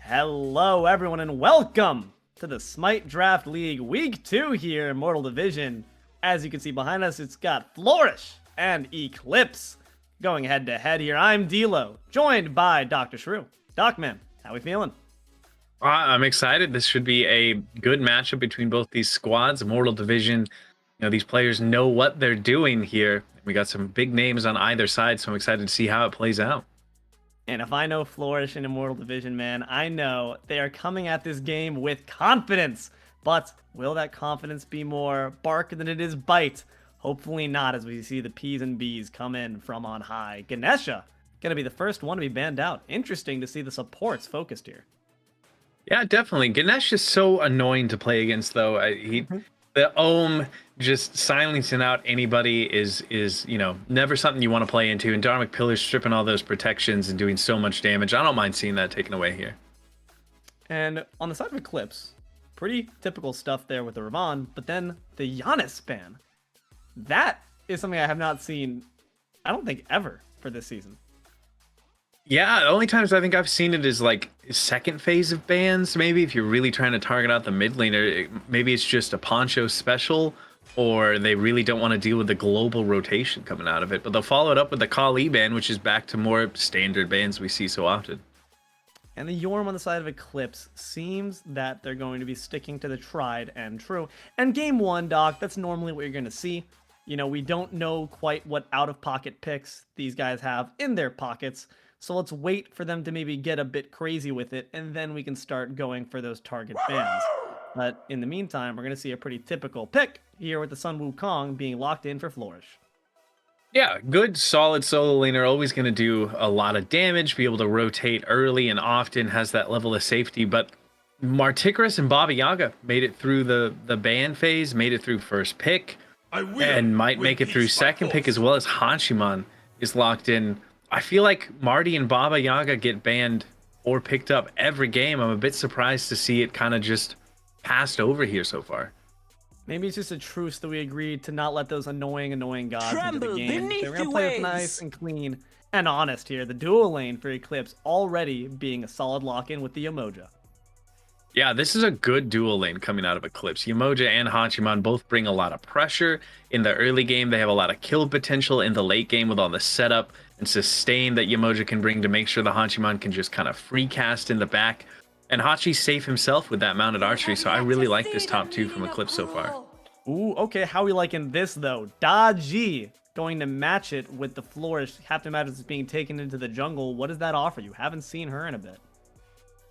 Hello everyone and welcome to the Smite Draft League Week 2 here in Immortal Division. As you can see behind us, it's got Flourish and Eclipse going head to head here. I'm Deelo, joined by DoctahShru. Doc man, how we feeling? I'm excited. This should be a good matchup between both these squads. Immortal Division, these players know what they're doing here. We got some big names on either side, so I'm excited to see how it plays out. And if I know Flourish and Immortal Division, man, I know they are coming at this game with confidence. But will that confidence be more bark than it is bite? Hopefully not, as we see the P's and B's come in from on high. Ganesha, gonna be the first one to be banned out. Interesting to see the supports focused here. Yeah, definitely. Ganesh is so annoying to play against, though. The Ohm just silencing out anybody is never something you want to play into. And Dharmic Pillar stripping all those protections and doing so much damage. I don't mind seeing that taken away here. And on the side of Eclipse, pretty typical stuff there with the Ravan, but then the Giannis ban. That is something I have not seen, I don't think, ever for this season. Yeah, the only times I think I've seen it is like second phase of bans. Maybe if you're really trying to target out the mid laner, maybe it's just a Poncho special, or they really don't want to deal with the global rotation coming out of it. But they'll follow it up with the Kali ban, which is back to more standard bans we see so often. And the Yorm on the side of Eclipse seems that they're going to be sticking to the tried and true. And game one, Doc, that's normally what you're going to see. We don't know quite what out-of-pocket picks these guys have in their pockets. So let's wait for them to maybe get a bit crazy with it, and then we can start going for those target bans. But in the meantime, we're going to see a pretty typical pick here with the Sun Wukong being locked in for Flourish. Yeah, good, solid solo laner, always going to do a lot of damage, be able to rotate early and often, has that level of safety. But Marticaris and Baba Yaga made it through the ban phase, made it through first pick, and might make it through second pick, as well as Hachiman is locked in. I feel like Marty and Baba Yaga get banned or picked up every game. I'm a bit surprised to see it kind of just passed over here so far. Maybe it's just a truce that we agreed to not let those annoying gods into the game. They're going to play it nice and clean and honest here. The dual lane for Eclipse already being a solid lock-in with the Umoja. Yeah, this is a good dual lane coming out of Eclipse. Umoja and Hachiman both bring a lot of pressure. In the early game, they have a lot of kill potential. In the late game, with all the setup and sustain that Umoja can bring to make sure the Hachiman can just kind of free cast in the back. And Hachi's safe himself with that mounted archery, so I really like this top two from Eclipse so far. Ooh, okay, how are we liking this, though? Daji going to match it with the Flourish. Have to imagine it's being taken into the jungle. What does that offer you? Haven't seen her in a bit.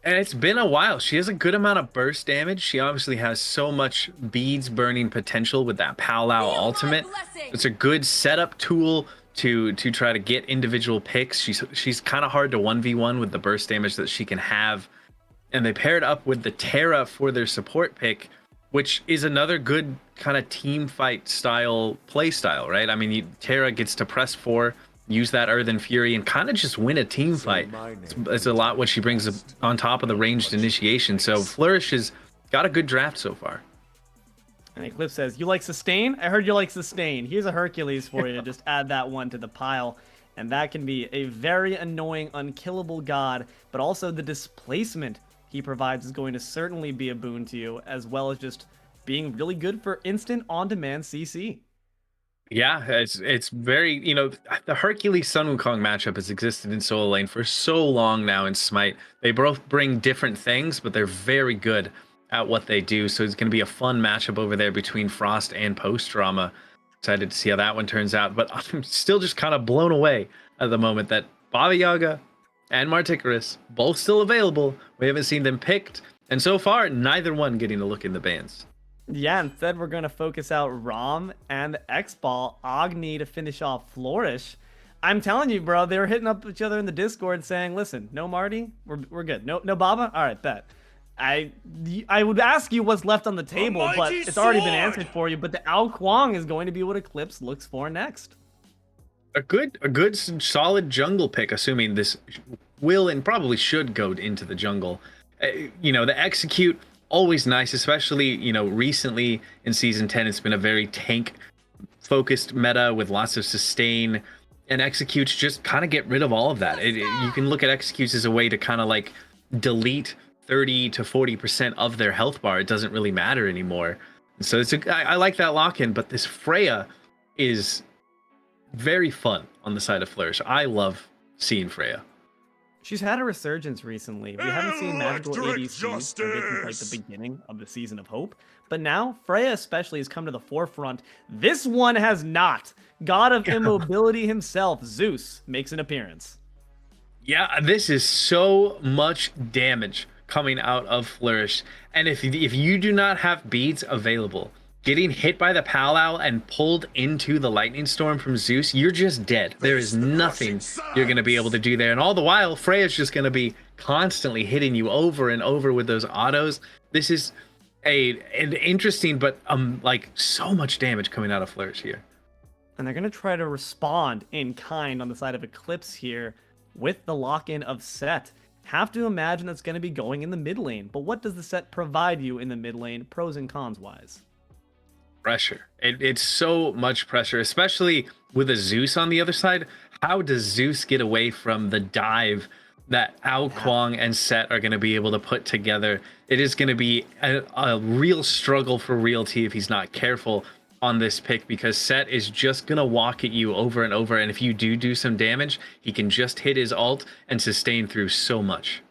And it's been a while. She has a good amount of burst damage. She obviously has so much beads burning potential with that Powwow ultimate. It's a good setup tool to try to get individual picks. She's kind of hard to 1v1 with the burst damage that she can have. And they paired up with the Terra for their support pick, which is another good kind of team fight style play style, right? I mean, Terra gets to press 4, use that Earthen Fury, and kind of just win a team fight. It's a lot what she brings on top of the ranged initiation. So Flourish has got a good draft so far. And Eclipse says, you like sustain? I heard you like sustain. Here's a Hercules for you. Just add that one to the pile. And that can be a very annoying, unkillable god, but also the displacement he provides is going to certainly be a boon to you, as well as just being really good for instant on-demand CC. Yeah, it's very, the Hercules Sun Wukong matchup has existed in solo lane for so long now in Smite. They both bring different things, but they're very good at what they do. So it's going to be a fun matchup over there between Frost and POSTDRAMA. Excited to see how that one turns out. But I'm still just kind of blown away at the moment that Baba Yaga and Marticaris both still available. We haven't seen them picked. And so far, neither one getting a look in the bans. Yeah, instead we're going to focus out Rom and X-Ball, Agni to finish off Flourish. I'm telling you, bro, they were hitting up each other in the Discord saying, listen, no Marty, we're good. No Baba? All right, bet. I would ask you what's left on the table, but it's already been answered for you. But the Ao Kuang is going to be what Eclipse looks for next. A good solid jungle pick, assuming this will and probably should go into the jungle. The execute, always nice, especially, recently in Season 10, it's been a very tank-focused meta with lots of sustain, and executes just kind of get rid of all of that. You can look at executes as a way to kind of like delete 30 to 40% of their health bar. It doesn't really matter anymore. And so I like that lock-in, but this Freya is very fun on the side of Flourish. I love seeing Freya. She's had a resurgence recently. We haven't seen magical ADCs since like the beginning of the Season of Hope, but now Freya especially has come to the forefront. This one has not. God of Immobility himself, Zeus, makes an appearance. Yeah, this is so much damage coming out of Flourish, and if you do not have beads available, getting hit by the Powwow and pulled into the lightning storm from Zeus, you're just dead. There is nothing you're going to be able to do there. And all the while, Freya's just going to be constantly hitting you over and over with those autos. This is an interesting, but like so much damage coming out of Flourish here. And they're going to try to respond in kind on the side of Eclipse here with the lock-in of Set. Have to imagine that's going to be going in the mid lane. But what does the Set provide you in the mid lane, pros and cons wise? Pressure. It's so much pressure, especially with a Zeus on the other side. How does Zeus get away from the dive that Ao Kuang and Set are going to be able to put together? It is going to be a real struggle for Realty if he's not careful on this pick, because Set is just going to walk at you over and over. And if you do some damage, he can just hit his ult and sustain through so much.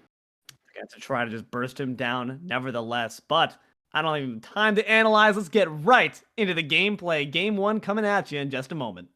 Got to try to just burst him down nevertheless, but I don't even have time to analyze. Let's get right into the gameplay. Game 1 coming at you in just a moment.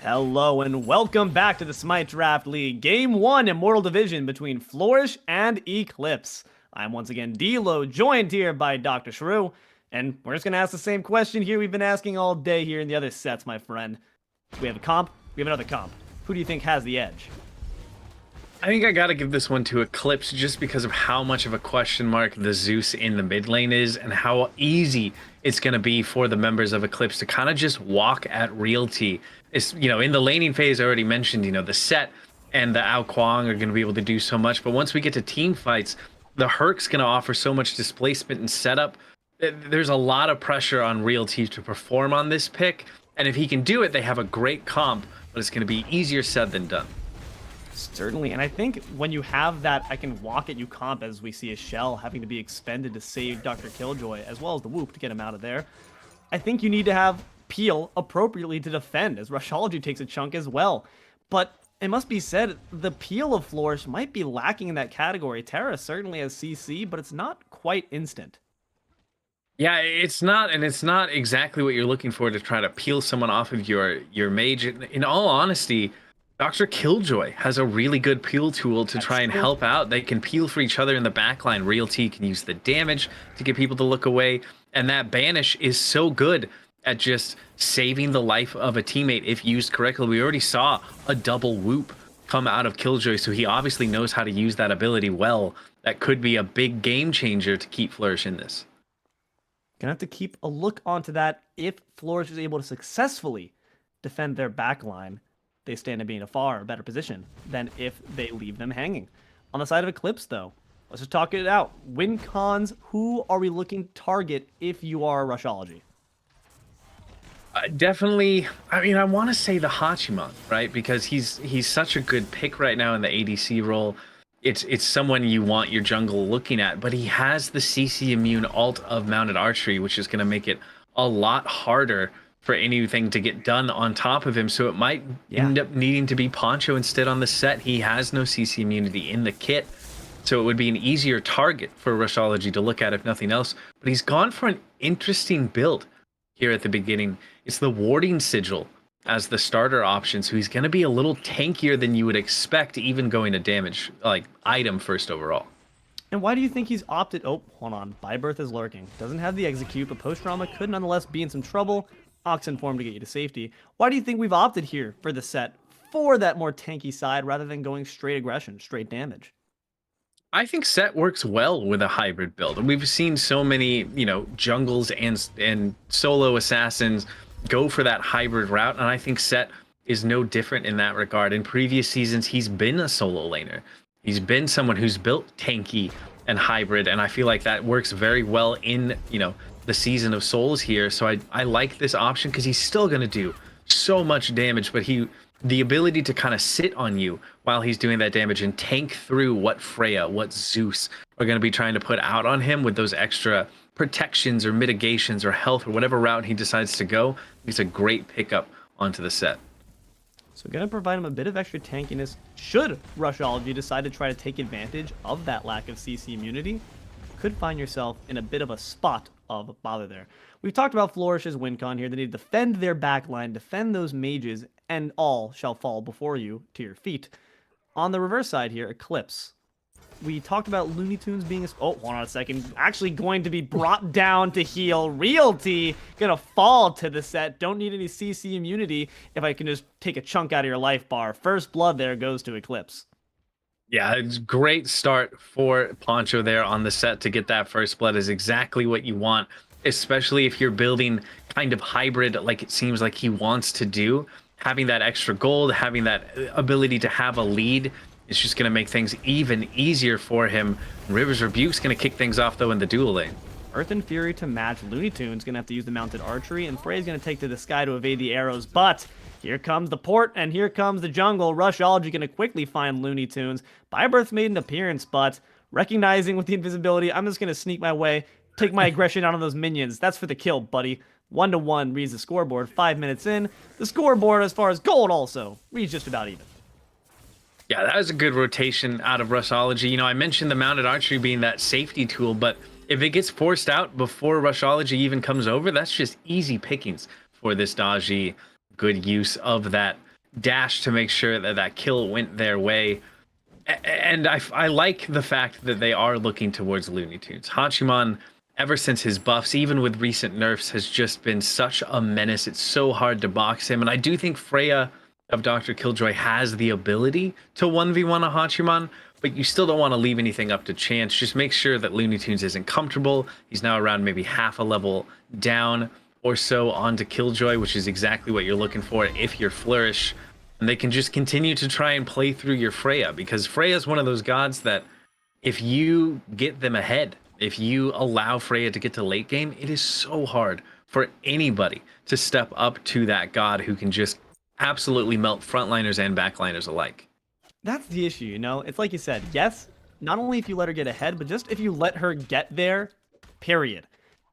Hello and welcome back to the Smite Draft League. Game 1 Immortal Division between Flourish and Eclipse. I'm once again Deelo, joined here by DoctahShru. And we're just going to ask the same question here we've been asking all day here in the other sets, my friend. We have a comp, we have another comp. Who do you think has the edge? I think I got to give this one to Eclipse just because of how much of a question mark the Zeus in the mid lane is and how easy it's going to be for the members of Eclipse to kind of just walk at Realty. It's, you know, in the laning phase, I already mentioned, you know, the Set and the Ao Kuang are going to be able to do so much. But once we get to team fights, the Herc's going to offer so much displacement and setup. There's a lot of pressure on Realty to perform on this pick, and if he can do it, they have a great comp, but it's going to be easier said than done. Certainly, and I think when you have that I can walk at you comp, as we see a Shell having to be expended to save DRkILLJOY, as well as the Whoop to get him out of there, I think you need to have Peel appropriately to defend, as Rushology takes a chunk as well. But it must be said, the Peel of Flourish might be lacking in that category. Terra certainly has CC, but it's not quite instant. Yeah, it's not, and it's not exactly what you're looking for to try to peel someone off of your mage. In all honesty, DRkILLJOY has a really good peel tool to try and help out. They can peel for each other in the backline. Realty can use the damage to get people to look away, and that banish is so good at just saving the life of a teammate if used correctly. We already saw a double whoop come out of Killjoy, so he obviously knows how to use that ability well. That could be a big game changer to keep Flourish in this. Gonna have to keep a look onto that. If Flourish is able to successfully defend their backline, they stand to be in a far better position than if they leave them hanging. On the side of Eclipse, though, let's just talk it out. Win cons, who are we looking to target if you are Rushology? Definitely, I mean, I want to say the Hachiman, right? Because he's such a good pick right now in the ADC role. It's someone you want your jungle looking at, but he has the CC immune ult of mounted archery, which is going to make it a lot harder for anything to get done on top of him. So it might end up needing to be Poncho instead on the Set. He has no CC immunity in the kit, so it would be an easier target for Rushology to look at if nothing else. But he's gone for an interesting build here at the beginning. It's the Warding Sigil as the starter option, so he's going to be a little tankier than you would expect, even going to damage like item first overall. And why do you think he's opted? Oh, hold on. Byburthe is lurking. Doesn't have the execute, but POSTDRAMA could nonetheless be in some trouble. Oxen form to get you to safety. Why do you think we've opted here for the Set for that more tanky side rather than going straight aggression, straight damage? I think Set works well with a hybrid build, and we've seen so many, you know, jungles and solo assassins go for that hybrid route, and I think Set is no different in that regard. In previous seasons, he's been a solo laner. He's been someone who's built tanky and hybrid, and I feel like that works very well in, you know, the Season of Souls here. So I like this option because he's still going to do so much damage, but the ability to kind of sit on you while he's doing that damage and tank through what Freya, what Zeus are going to be trying to put out on him with those extra protections or mitigations or health or whatever route he decides to go. He's a great pickup onto the set. So going to provide him a bit of extra tankiness should Rushology decide to try to take advantage of that lack of CC immunity. Could find yourself in a bit of a spot of bother there. We've talked about Flourish's win con here. They need to defend their backline, defend those mages, and all shall fall before you to your feet. On the reverse side here, Eclipse. We talked about LuneyToons being hold on a second, actually going to be brought down to heal. Realty gonna fall to the set. Don't need any CC immunity if I can just take a chunk out of your life bar. First blood there goes to Eclipse. Yeah, it's a great start for Poncho there on the set. To get that first blood is exactly what you want, especially if you're building kind of hybrid like it seems like he wants to do. Having that extra gold, having that ability to have a lead, it's just going to make things even easier for him. River's Rebuke's going to kick things off, though, in the dual lane. Earth and Fury to match. LuneyToons going to have to use the mounted archery, and Frey's going to take to the sky to evade the arrows. But here comes the port, and here comes the jungle. Rushology going to quickly find LuneyToons. Byburthe made an appearance, but recognizing with the invisibility, I'm just going to sneak my way, take my aggression out on those minions. That's for the kill, buddy. 1-1 reads the scoreboard. 5 minutes in. The scoreboard, as far as gold also, reads just about even. Yeah, that was a good rotation out of Rushology. You know, I mentioned the mounted archery being that safety tool, but if it gets forced out before Rushology even comes over, that's just easy pickings for this Daji. Good use of that dash to make sure that that kill went their way. And I like the fact that they are looking towards LuneyToons. Hachiman, ever since his buffs, even with recent nerfs, has just been such a menace. It's so hard to box him. And I do think Freya of DrkILlJOY has the ability to 1v1 a Hachiman, but you still don't want to leave anything up to chance. Just make sure that LuneyToons isn't comfortable. He's now around maybe half a level down or so onto Killjoy, which is exactly what you're looking for if you're Flourish. And they can just continue to try and play through your Freya, because Freya is one of those gods that if you get them ahead, if you allow Freya to get to late game, it is so hard for anybody to step up to that god who can just absolutely melt frontliners and backliners alike. That's the issue, you know? It's like you said, yes, not only if you let her get ahead, but just if you let her get there, period,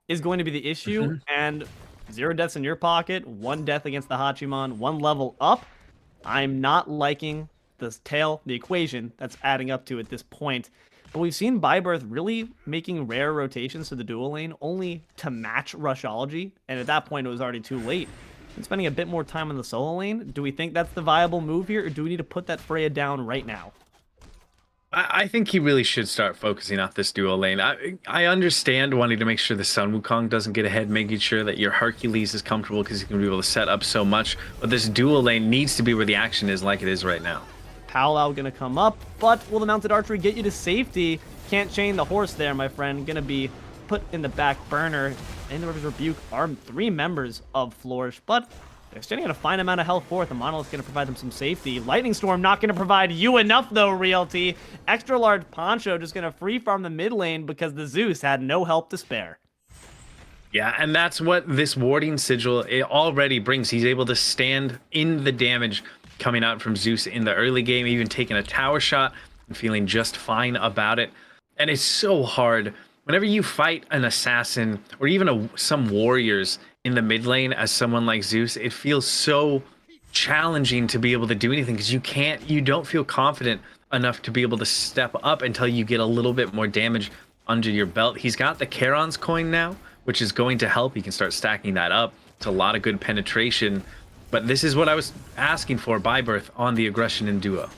is going to be the issue. And 0 deaths in your pocket, 1 death against the Hachiman, 1 level up. I'm not liking the equation that's adding up to at this point. But we've seen Byburthe really making rare rotations to the dual lane only to match Rushology, and at that point it was already too late. And spending a bit more time on the solo lane, do we think that's the viable move here, or do we need to put that Freya down right now? I think he really should start focusing off this dual lane. I understand wanting to make sure the Sun Wukong doesn't get ahead, making sure that your Hercules is comfortable because he can be able to set up so much, but this dual lane needs to be where the action is like it is right now. Powwow gonna come up, but will the mounted archery get you to safety? Can't chain the horse there, my friend. Gonna be put in the back burner. In the River's Rebuke are 3 members of Flourish, but they're extending a fine amount of health forth. The Monolith's going to provide them some safety. Lightning Storm not going to provide you enough, though, Realty. XtraLargePoncho just going to free farm the mid lane because the Zeus had no help to spare. Yeah, and that's what this warding sigil it already brings. He's able to stand in the damage coming out from Zeus in the early game, even taking a tower shot and feeling just fine about it. And it's so hard whenever you fight an assassin or even some warriors in the mid lane as someone like Zeus. It feels so challenging to be able to do anything because you don't feel confident enough to be able to step up until you get a little bit more damage under your belt. He's got the Charon's coin now, which is going to help. He can start stacking that up. It's a lot of good penetration. But this is what I was asking for, Byburthe on the aggression in duo.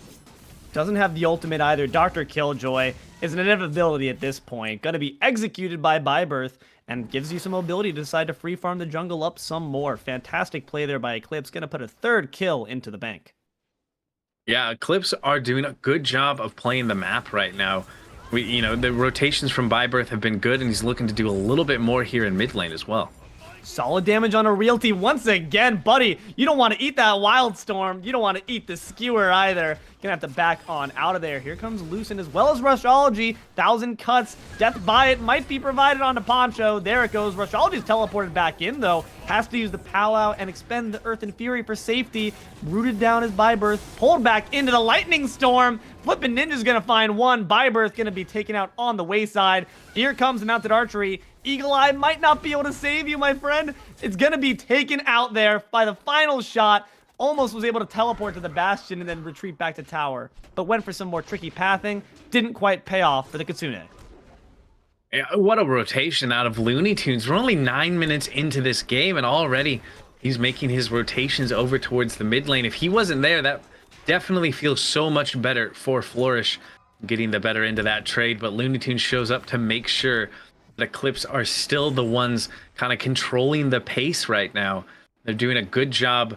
Doesn't have the ultimate either. DrkILlxJOY is an inevitability at this point. Going to be executed by Byburthe and gives you some mobility to decide to free farm the jungle up some more. Fantastic play there by Eclipse. Going to put a 3rd kill into the bank. Yeah, Eclipse are doing a good job of playing the map right now. The rotations from Byburthe have been good, and he's looking to do a little bit more here in mid lane as well. Solid damage on a Realty once again, buddy. You don't want to eat that Wildstorm. You don't want to eat the Skewer either. Gonna have to back on out of there. Here comes Lucent as well as Rushology. 1,000 cuts. Death by it might be provided onto Poncho. There it goes. Rushology's teleported back in though. Has to use the Powwow and expend the Earth and Fury for safety. Rooted down his Byburthe. Pulled back into the Lightning Storm. Flippin' Ninja's gonna find one. Byburthe gonna be taken out on the wayside. Here comes the Mounted Archery. Eagle Eye might not be able to save you, my friend. It's gonna be taken out there by the final shot. Almost was able to teleport to the Bastion and then retreat back to tower, but went for some more tricky pathing. Didn't quite pay off for the Kitsune. Yeah, what a rotation out of LuneyToons. We're only 9 minutes into this game, and already he's making his rotations over towards the mid lane. If he wasn't there, that definitely feels so much better for Flourish getting the better end of that trade, but LuneyToons shows up to make sure the Eclipse are still the ones kind of controlling the pace right now. They're doing a good job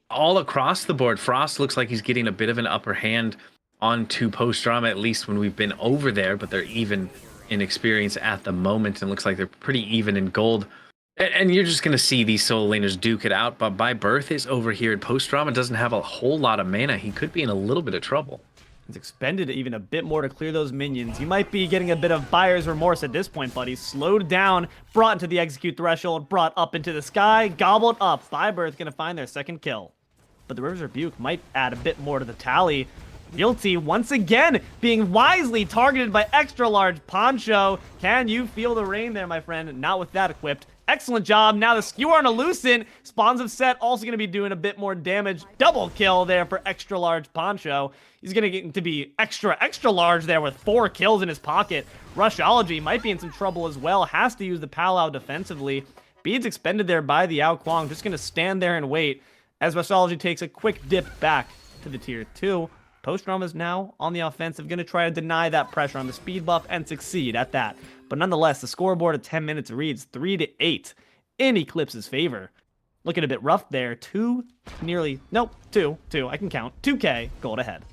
all across the board. Frost looks like he's getting a bit of an upper hand onto POSTDRAMA, at least when we've been over there, but they're even in experience at the moment, and looks like they're pretty even in gold. And you're just going to see these solo laners duke it out, but Byburthe is over here, and POSTDRAMA doesn't have a whole lot of mana. He could be in a little bit of trouble. He's expended even a bit more to clear those minions. You might be getting a bit of buyer's remorse at this point, buddy. Slowed down, brought into the execute threshold, brought up into the sky, gobbled up. Byburthe gonna find their second kill. But the River's Rebuke might add a bit more to the tally. Realty once again being wisely targeted by XtraLargePoncho. Can you feel the rain there, my friend? Not with that equipped. Excellent job. Now the Skewer on a Lucent. Spawns of Set also going to be doing a bit more damage. Double kill there for XtraLargePoncho. He's going to get to be extra large there with 4 kills in his pocket. Rushology might be in some trouble as well. Has to use the Powwow defensively. Beads expended there by the Ao Kuang. Just going to stand there and wait as Rushology takes a quick dip back to the tier 2. POSTDRAMA is now on the offensive, going to try to deny that pressure on the speed buff and succeed at that. But nonetheless, the scoreboard at 10 minutes reads 3-8 in Eclipse's favor. Looking a bit rough there. 2, I can count. 2K gold ahead.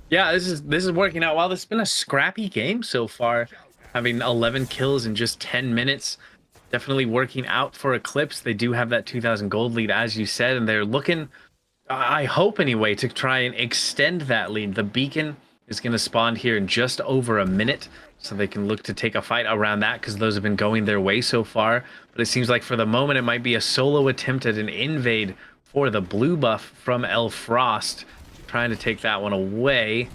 Yeah, this is working out well. This has been a scrappy game so far, having 11 kills in just 10 minutes. Definitely working out for Eclipse. They do have that 2,000 gold lead, as you said, and they're looking, I hope anyway, to try and extend that lead. The beacon is going to spawn here in just over a minute, so they can look to take a fight around that, because those have been going their way so far. But it seems like for the moment it might be a solo attempt at an invade for the blue buff from Frost, trying to take that one away.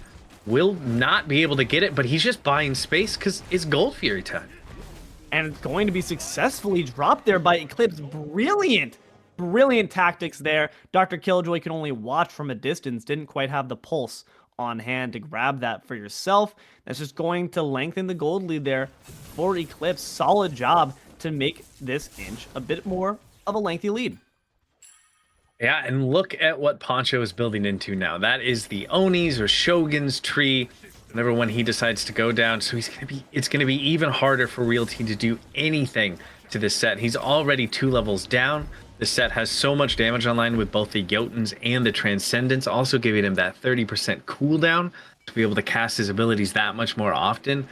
Will not be able to get it, but he's just buying space because it's Gold Fury time. And it's going to be successfully dropped there by Eclipse. Brilliant tactics there. DRkILLxJOY can only watch from a distance. Didn't quite have the pulse on hand to grab that for yourself. That's just going to lengthen the gold lead there for Eclipse. Solid job to make this inch a bit more of a lengthy lead. Yeah, and look at what Poncho is building into now. That is the Oni's or Shogun's tree. Whenever when he decides to go down, so it's gonna be even harder for Realty to do anything to this set. He's already 2 levels down. The set has so much damage online with both the Jotuns and the Transcendence, also giving him that 30% cooldown to be able to cast his abilities that much more often.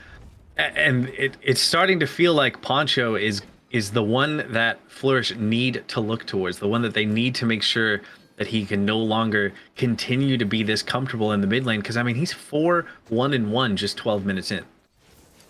And it's starting to feel like Poncho is the one that Flourish need to look towards, the one that they need to make sure that he can no longer continue to be this comfortable in the mid lane, because I mean he's 4-1-1 just 12 minutes in.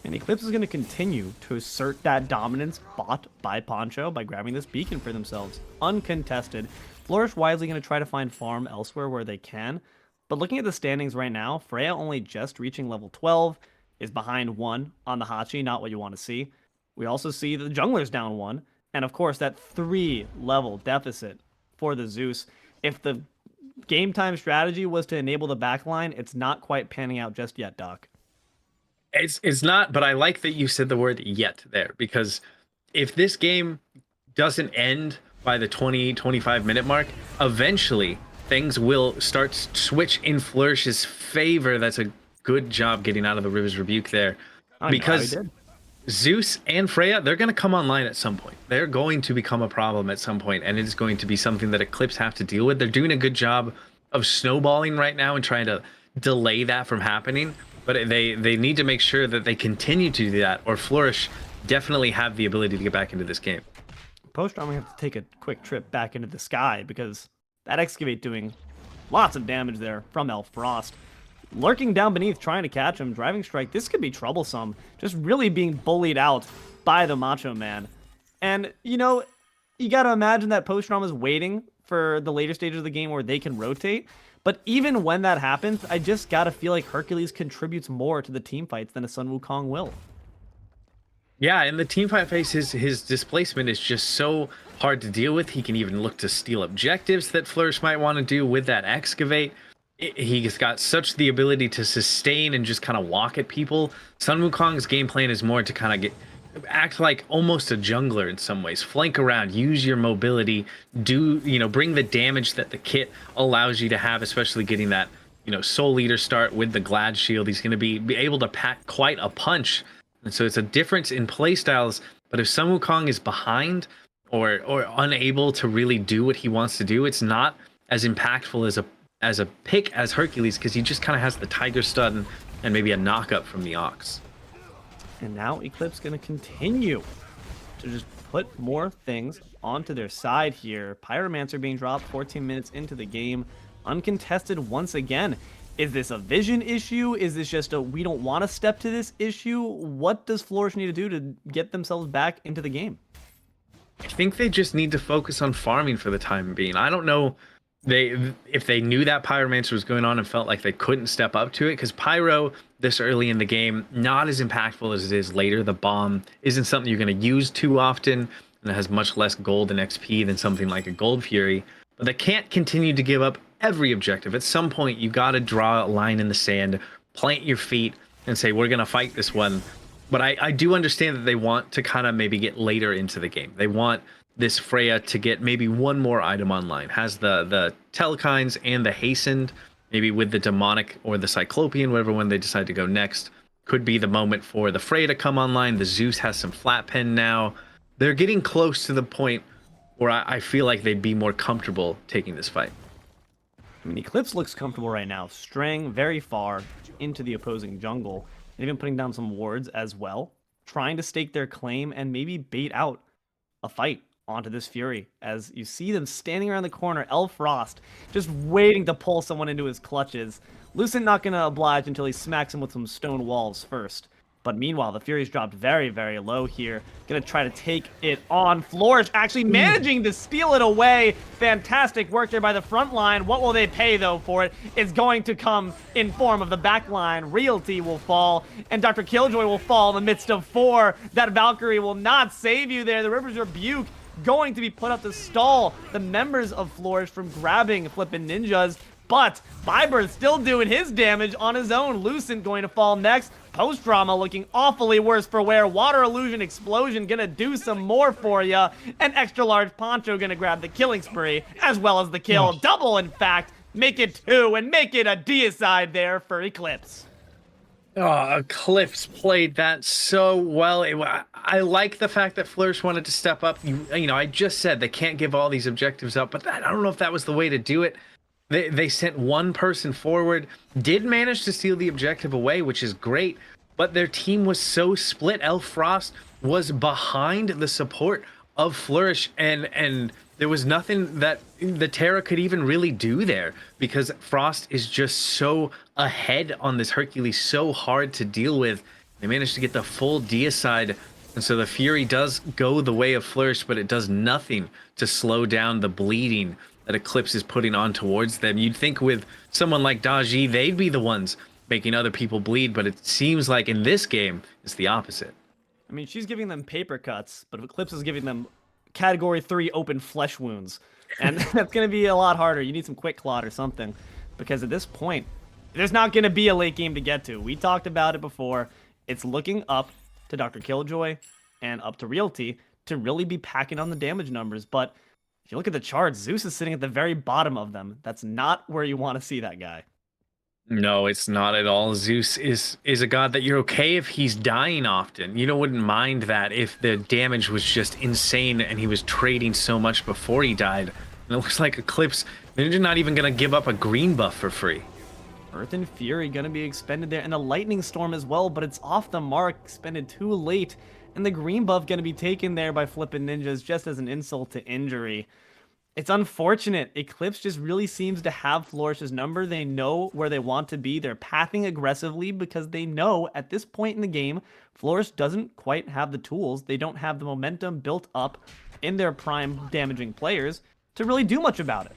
And Eclipse is going to continue to assert that dominance bought by Poncho by grabbing this beacon for themselves. Uncontested. Flourish wisely going to try to find farm elsewhere where they can. But looking at the standings right now, Freya only just reaching level 12, is behind 1 on the Hachi, not what you want to see. We also see the jungler's down 1, and of course that 3-level deficit for the Zeus. If the game time strategy was to enable the backline, it's not quite panning out just yet, Doc. It's not, but I like that you said the word yet there, because if this game doesn't end by the 20-25 minute mark, eventually things will start to switch in Flourish's favor. That's a good job getting out of the River's Rebuke there, because Zeus and Freya, they're going to come online at some point. They're going to become a problem at some point, and it is going to be something that Eclipse have to deal with. They're doing a good job of snowballing right now and trying to delay that from happening, but they need to make sure that they continue to do that, or Flourish definitely have the ability to get back into this game. POSTDRAMA gonna have to take a quick trip back into the sky because that excavate doing lots of damage there from Elf Frost. Lurking down beneath, trying to catch him. Driving Strike, this could be troublesome. Just really being bullied out by the Macho Man. And, you know, you gotta imagine that POSTDRAMA is waiting for the later stages of the game where they can rotate. But even when that happens, I just gotta feel like Hercules contributes more to the team fights than a Sun Wukong will. Yeah, in the team fight phase, his displacement is just so hard to deal with. He can even look to steal objectives that Flourish might want to do with that excavate. He's got such the ability to sustain and just kind of walk at people. Sun Wukong's game plan is more to kind of act like almost a jungler in some ways. Flank around, use your mobility, bring the damage that the kit allows you to have, especially getting that, Soul Eater start with the Glad Shield. He's going to be able to pack quite a punch. And so it's a difference in playstyles. But if Sun Wukong is behind or unable to really do what he wants to do, it's not as impactful as a pick as Hercules, because he just kind of has the Tiger Stun and maybe a knock-up from the Ox. And now Eclipse going to continue to just put more things onto their side here. Pyromancer being dropped 14 minutes into the game. Uncontested once again. Is this a vision issue? Is this just a we don't want to step to this issue? What does Flourish need to do to get themselves back into the game? I think they just need to focus on farming for the time being. I don't know if they knew that Pyromancer was going on and felt like they couldn't step up to it, because Pyro this early in the game, not as impactful as it is later. The bomb isn't something you're going to use too often, and it has much less gold and XP than something like a Gold Fury. But they can't continue to give up every objective. At some point, you got to draw a line in the sand, plant your feet, and say, we're going to fight this one. But I do understand that they want to kind of maybe get later into the game. They want this Freya to get maybe one more item online. Has the Telekines and the Hastened, maybe with the Demonic or the Cyclopean, whatever one they decide to go next. Could be the moment for the Freya to come online. The Zeus has some flat pen now. They're getting close to the point where I feel like they'd be more comfortable taking this fight. I mean, Eclipse looks comfortable right now, straying very far into the opposing jungle, and even putting down some wards as well, trying to stake their claim and maybe bait out a fight onto this Fury. As you see them standing around the corner, Elf Frost just waiting to pull someone into his clutches. Lucent not going to oblige until he smacks him with some stone walls first. But meanwhile, the Fury's dropped very, very low here. Gonna try to take it on. Flourish actually managing to steal it away. Fantastic work there by the front line. What will they pay, though, for it? It's going to come in form of the back line. Realty will fall, and DRkILlxJOY will fall in the midst of 4. That Valkyrie will not save you there. The River's Rebuke going to be put up to stall the members of Flourish from grabbing flippin' ninjas. But Byburthe still doing his damage on his own. Lucent going to fall next. POSTDRAMA looking awfully worse for wear. Water Illusion Explosion gonna do some more for ya. And XtraLargePoncho gonna grab the killing spree as well as the kill. Double, in fact. Make it 2 and make it a deicide there for Eclipse. Oh, Eclipse played that so well. I like the fact that Flourish wanted to step up. I just said they can't give all these objectives up, but I don't know if that was the way to do it. They sent one person forward, did manage to steal the objective away, which is great, but their team was so split. Elf Frost was behind the support of Flourish, and there was nothing that the Terra could even really do there, because Frost is just so ahead on this Hercules, so hard to deal with. They managed to get the full deicide, and so the Fury does go the way of Flourish, but it does nothing to slow down the bleeding that Eclipse is putting on towards them. You'd think with someone like Daji, they'd be the ones making other people bleed, but it seems like in this game, it's the opposite. I mean, she's giving them paper cuts, but Eclipse is giving them category 3 open flesh wounds. And that's going to be a lot harder. You need some quick clot or something, because at this point, there's not going to be a late game to get to. We talked about it before. It's looking up to DRkILlxJOY and up to Realty to really be packing on the damage numbers, but if you look at the charts, Zeus is sitting at the very bottom of them. That's not where you want to see that guy. No, it's not at all. Zeus is a god that you're okay if he's dying often. You wouldn't mind that if the damage was just insane and he was trading so much before he died. And it looks like Eclipse, they're not even going to give up a green buff for free. Earth and Fury going to be expended there, and the Lightning Storm as well, but it's off the mark, expended too late. And and the green buff going to be taken there by flipping ninjas just as an insult to injury. It's unfortunate. Eclipse just really seems to have Flourish's number. They know where they want to be. They're pathing aggressively because they know at this point in the game, Flourish doesn't quite have the tools. They don't have the momentum built up in their prime damaging players to really do much about it.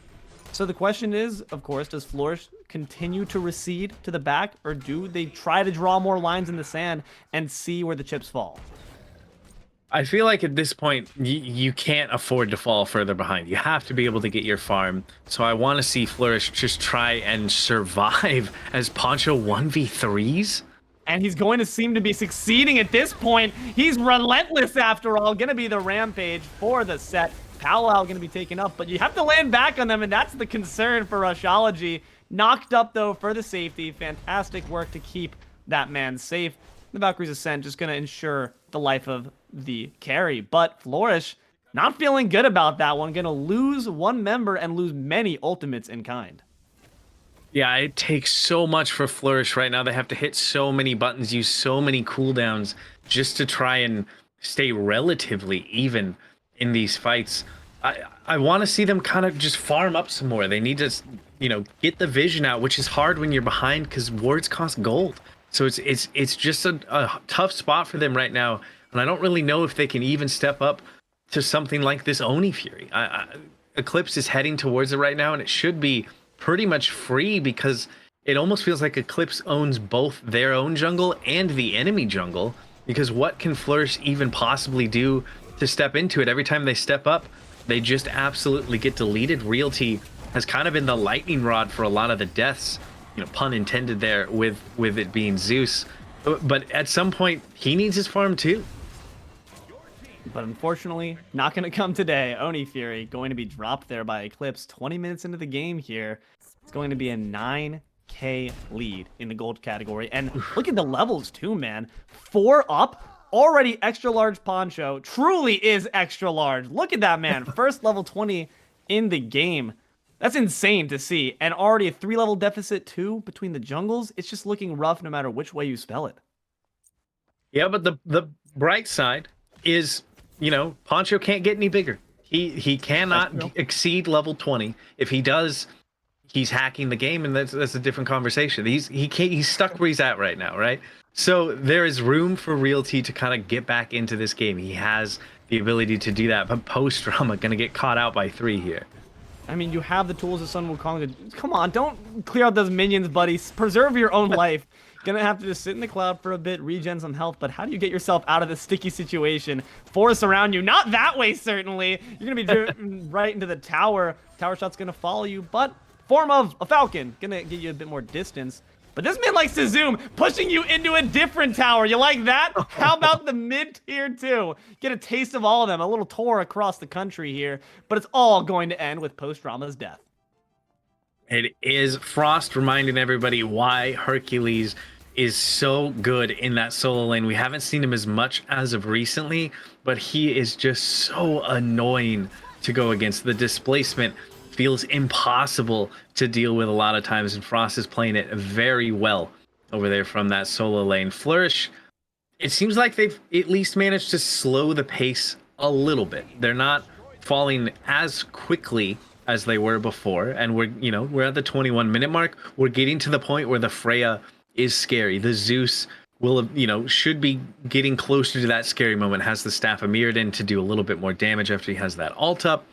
So the question is, of course, does Flourish continue to recede to the back, or do they try to draw more lines in the sand and see where the chips fall? I feel like at this point, you can't afford to fall further behind. You have to be able to get your farm. So I want to see Flourish just try and survive as Poncho 1v3s. And he's going to seem to be succeeding at this point. He's relentless after all. Going to be the rampage for the set. Powwow going to be taken up, but you have to land back on them, and that's the concern for Rushology. Knocked up, though, for the safety. Fantastic work to keep that man safe. The Valkyrie's Ascent just going to ensure the life of the carry. But Flourish, not feeling good about that one. Going to lose one member and lose many ultimates in kind. Yeah, it takes so much for Flourish right now. They have to hit so many buttons, use so many cooldowns just to try and stay relatively even in these fights. I want to see them kind of just farm up some more. They need to, get the vision out, which is hard when you're behind because wards cost gold. So it's just a tough spot for them right now, and I don't really know if they can even step up to something like this Oni Fury. Eclipse is heading towards it right now, and it should be pretty much free because it almost feels like Eclipse owns both their own jungle and the enemy jungle, because what can Flourish even possibly do to step into it? Every time they step up, they just absolutely get deleted. Realty has kind of been the lightning rod for a lot of the deaths, pun intended there, with it being Zeus. But at some point, he needs his farm too. But unfortunately, not going to come today. Oni Fury going to be dropped there by Eclipse 20 minutes into the game here. It's going to be a 9K lead in the gold category. And look at the levels too, man. 4 up. Already extra large Poncho. Truly is extra large. Look at that, man. First level 20 in the game. That's insane to see. And already a 3-level deficit too between the jungles. It's just looking rough no matter which way you spell it. Yeah, but the bright side is, Poncho can't get any bigger. He cannot exceed level 20. If he does, he's hacking the game, and that's a different conversation. He's stuck where he's at right now, right? So there is room for Realty to kind of get back into this game. He has the ability to do that, but POSTDRAMA gonna get caught out by 3 here. I mean, you have the tools of Sun Wukong. Come on, don't clear out those minions, buddy. Preserve your own life. Gonna have to just sit in the cloud for a bit, regen some health, but how do you get yourself out of this sticky situation? Forests around you, not that way, certainly. You're gonna be driven right into the tower. Tower shot's gonna follow you, but form of a falcon. Gonna give you a bit more distance. But this man likes to zoom, pushing you into a different tower. You like that? How about the mid-tier too? Get a taste of all of them. A little tour across the country here. But it's all going to end with POSTDRAMA's death. It is Frost reminding everybody why Hercules is so good in that solo lane. We haven't seen him as much as of recently, but he is just so annoying to go against. The displacement feels impossible to deal with a lot of times, and Frost is playing it very well over there from that solo lane. Flourish, it seems like they've at least managed to slow the pace a little bit. They're not falling as quickly as they were before, and we're at the 21-minute mark. We're getting to the point where the Freya is scary. The Zeus will, should be getting closer to that scary moment. Has the staff of Mirrodin to do a little bit more damage after he has that ult up.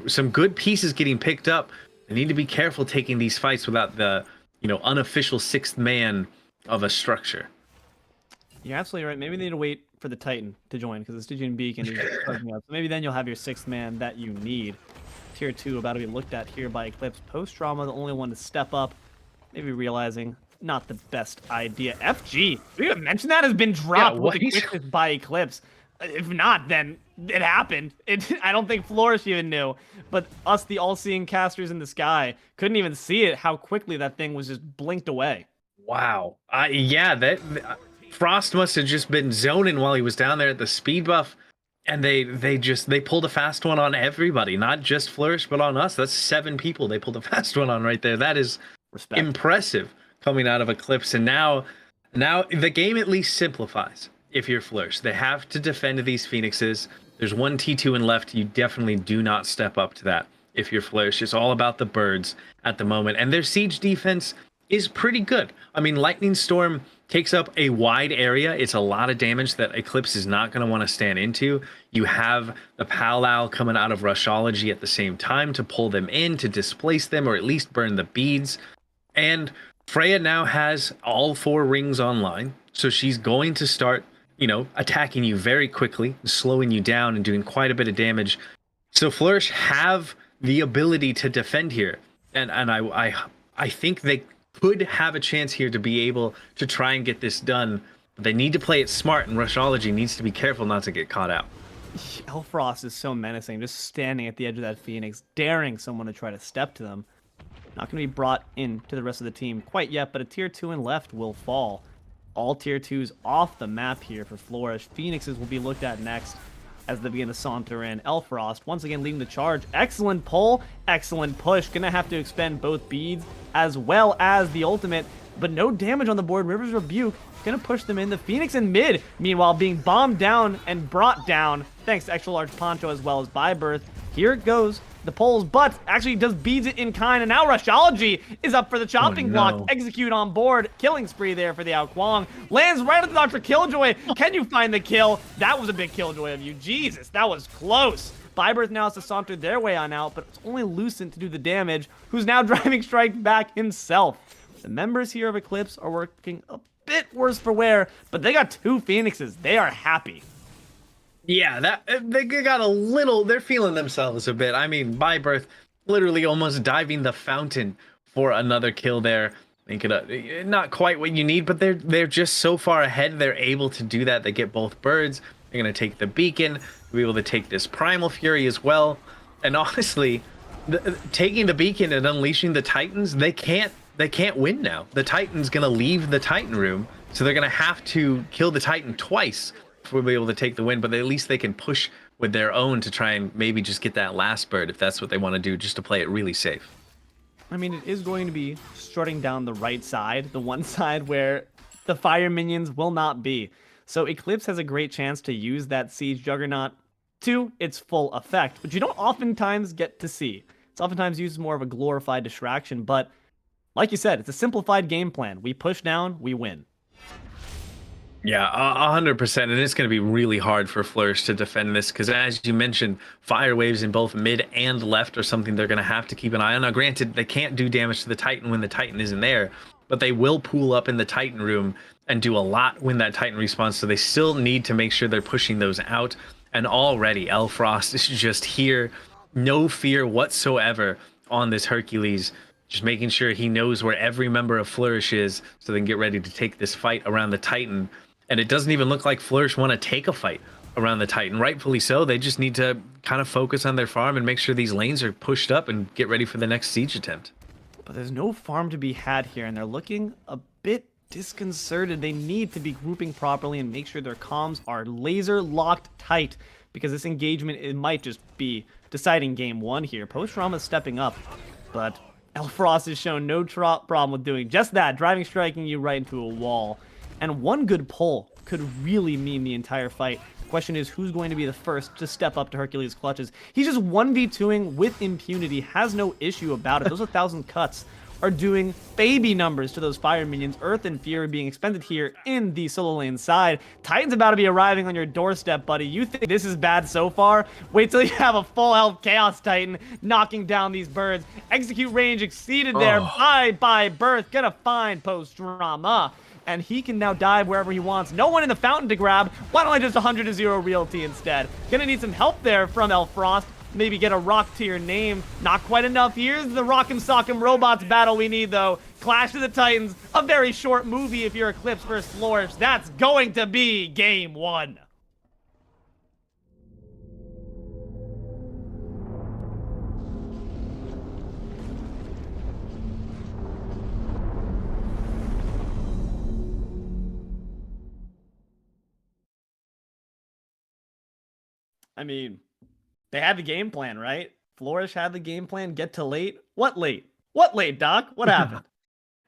Some good pieces getting picked up. They need to be careful taking these fights without the, unofficial 6th man of a structure. You're absolutely right. Maybe they need to wait for the Titan to join, because the Stygian Beacon is coming up. So maybe then you'll have your 6th man that you need. Tier 2 about to be looked at here by Eclipse. POSTDRAMA, the only one to step up. Maybe realizing not the best idea. FG, we haven't mentioned that, has been dropped with the quickness by Eclipse. If not, then it happened. I don't think Flourish even knew. But us, the all-seeing casters in the sky, couldn't even see it, how quickly that thing was just blinked away. Wow. Yeah, Frost must have just been zoning while he was down there at the speed buff. And they pulled a fast one on everybody, not just Flourish, but on us. That's 7 people they pulled a fast one on right there. That is impressive coming out of Eclipse. And now the game at least simplifies. if you're Flourish. They have to defend these Phoenixes. There's one T2 in left. You definitely do not step up to that if you're Flourish. It's all about the birds at the moment. And their siege defense is pretty good. I mean, Lightning Storm takes up a wide area. It's a lot of damage that Eclipse is not going to want to stand into. You have the Powwow coming out of Rushology at the same time to pull them in, to displace them, or at least burn the beads. And Freya now has all 4 rings online, so she's going to start, you know, attacking you very quickly, slowing you down and doing quite a bit of damage. So Flourish have the ability to defend here. And I think they could have a chance here to be able to try and get this done. But they need to play it smart, and Rushology needs to be careful not to get caught out. Elfrost is so menacing, just standing at the edge of that Phoenix, daring someone to try to step to them. Not going to be brought into the rest of the team quite yet, but a tier 2 in left will fall. All tier 2s off the map here for Flourish. Phoenixes will be looked at next as they begin to saunter in. Elfrost once again leading the charge. Excellent pull, excellent push. Gonna have to expend both beads as well as the ultimate, but no damage on the board. River's Rebuke gonna push them in. The Phoenix in mid, meanwhile, being bombed down and brought down thanks to XtraLargePoncho as well as Byburthe. Here it goes. The pulls, but actually does beads it in kind, and now Rushology is up for the chopping block. Execute on board. Killing spree there for the Ao Kuang. Lands right on the DrkILlxJOY. Can you find the kill? That was a big killjoy of you. Jesus, that was close. Byburthe now has to saunter their way on out, but it's only Lucent to do the damage, who's now driving strike back himself. The members here of Eclipse are working a bit worse for wear, but they got 2 Phoenixes. They are happy. Yeah, that they got a little, they're feeling themselves a bit. I mean, Byburthe literally almost diving the fountain for another kill there. Not quite what you need, but they're just so far ahead. They're able to do that. They get both birds. They're going to take the beacon. They'll be able to take this Primal Fury as well. And honestly, taking the beacon and unleashing the Titans, they can't win now. The Titan's going to leave the Titan room, so they're going to have to kill the Titan twice before we'll be able to take the win, but at least they can push with their own to try and maybe just get that last bird if that's what they want to do, just to play it really safe. I mean, it is going to be strutting down the right side, the one side where the fire minions will not be. So Eclipse has a great chance to use that Siege Juggernaut to its full effect, which you don't oftentimes get to see. It's oftentimes used as more of a glorified distraction, but like you said, it's a simplified game plan. We push down, we win. Yeah, 100%, and it's going to be really hard for Flourish to defend this because, as you mentioned, fire waves in both mid and left are something they're going to have to keep an eye on. Now, granted, they can't do damage to the Titan when the Titan isn't there, but they will pool up in the Titan room and do a lot when that Titan respawns, so they still need to make sure they're pushing those out. And already, Elfrost is just here, no fear whatsoever on this Hercules, just making sure he knows where every member of Flourish is so they can get ready to take this fight around the Titan. And it doesn't even look like Flourish want to take a fight around the Titan. Rightfully so. They just need to kind of focus on their farm and make sure these lanes are pushed up and get ready for the next siege attempt. But there's no farm to be had here, and they're looking a bit disconcerted. They need to be grouping properly and make sure their comms are laser locked tight, because this engagement, it might just be deciding game 1 here. POSTDRAMA is stepping up, but Elfrost has shown no problem with doing just that, driving striking you right into a wall. And one good pull could really mean the entire fight. The question is, who's going to be the first to step up to Hercules' clutches? He's just 1v2ing with impunity, has no issue about it. Those 1,000 cuts are doing baby numbers to those fire minions. Earth and Fury being expended here in the solo lane side. Titan's about to be arriving on your doorstep, buddy. You think this is bad so far? Wait till you have a full health Chaos Titan knocking down these birds. Execute range exceeded there by Byburthe. Gonna find POSTDRAMA. And he can now dive wherever he wants. No one in the fountain to grab. Why don't I just 100-0 Realty instead? Gonna need some help there from Elfrost. Maybe get a rock to your name. Not quite enough. Here's the Rock'em Sock'em Robots battle we need, though. Clash of the Titans. A very short movie if you're Eclipse versus Flourish. That's going to be game 1. I mean, they had the game plan, right? Flourish had the game plan. Get to late. What late? What late, Doc? What happened?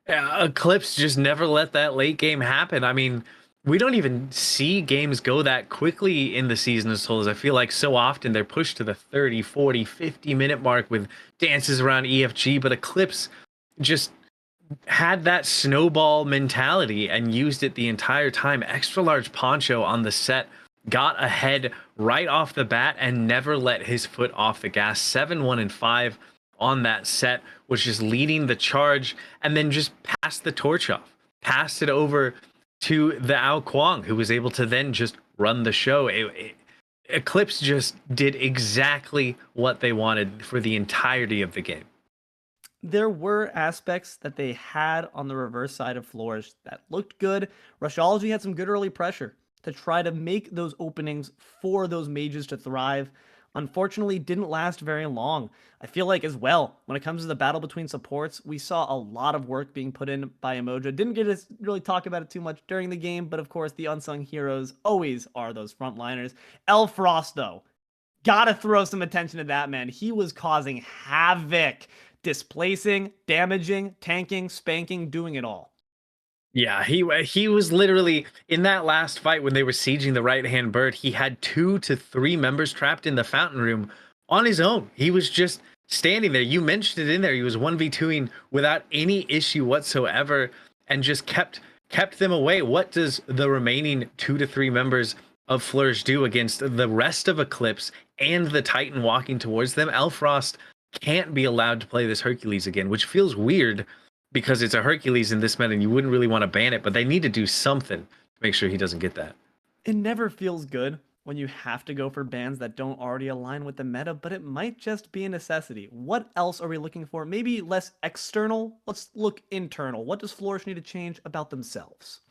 Yeah, Eclipse just never let that late game happen. I mean, we don't even see games go that quickly in the season of Souls. I feel like so often they're pushed to the 30, 40, 50-minute mark with dances around EFG, but Eclipse just had that snowball mentality and used it the entire time. XtraLargePoncho on the set got ahead right off the bat and never let his foot off the gas. 7-1 and 5 on that set, was just leading the charge, and then just passed the torch off, passed it over to the Ao Kwang, who was able to then just run the show. Eclipse just did exactly what they wanted for the entirety of the game. There were aspects that they had on the reverse side of Flourish that looked good. Rushology had some good early pressure to try to make those openings for those mages to thrive. Unfortunately, didn't last very long. I feel like as well, when it comes to the battle between supports, we saw a lot of work being put in by Emoja. Didn't get to really talk about it too much during the game, but of course the unsung heroes always are those frontliners. Frost, though, gotta throw some attention to that man. He was causing havoc, displacing, damaging, tanking, spanking, doing it all. Yeah, he was literally in that last fight when they were sieging the right-hand bird. He had 2 to 3 members trapped in the fountain room on his own. He was just standing there. You mentioned it in there. He was 1v2ing without any issue whatsoever and just kept them away. What does the remaining 2 to 3 members of Flourish do against the rest of Eclipse and the Titan walking towards them? Frost can't be allowed to play this Hercules again, which feels weird because it's a Hercules in this meta and you wouldn't really want to ban it, but they need to do something to make sure he doesn't get that. It never feels good when you have to go for bans that don't already align with the meta, but it might just be a necessity. What else are we looking for? Maybe less external? Let's look internal. What does Flourish need to change about themselves?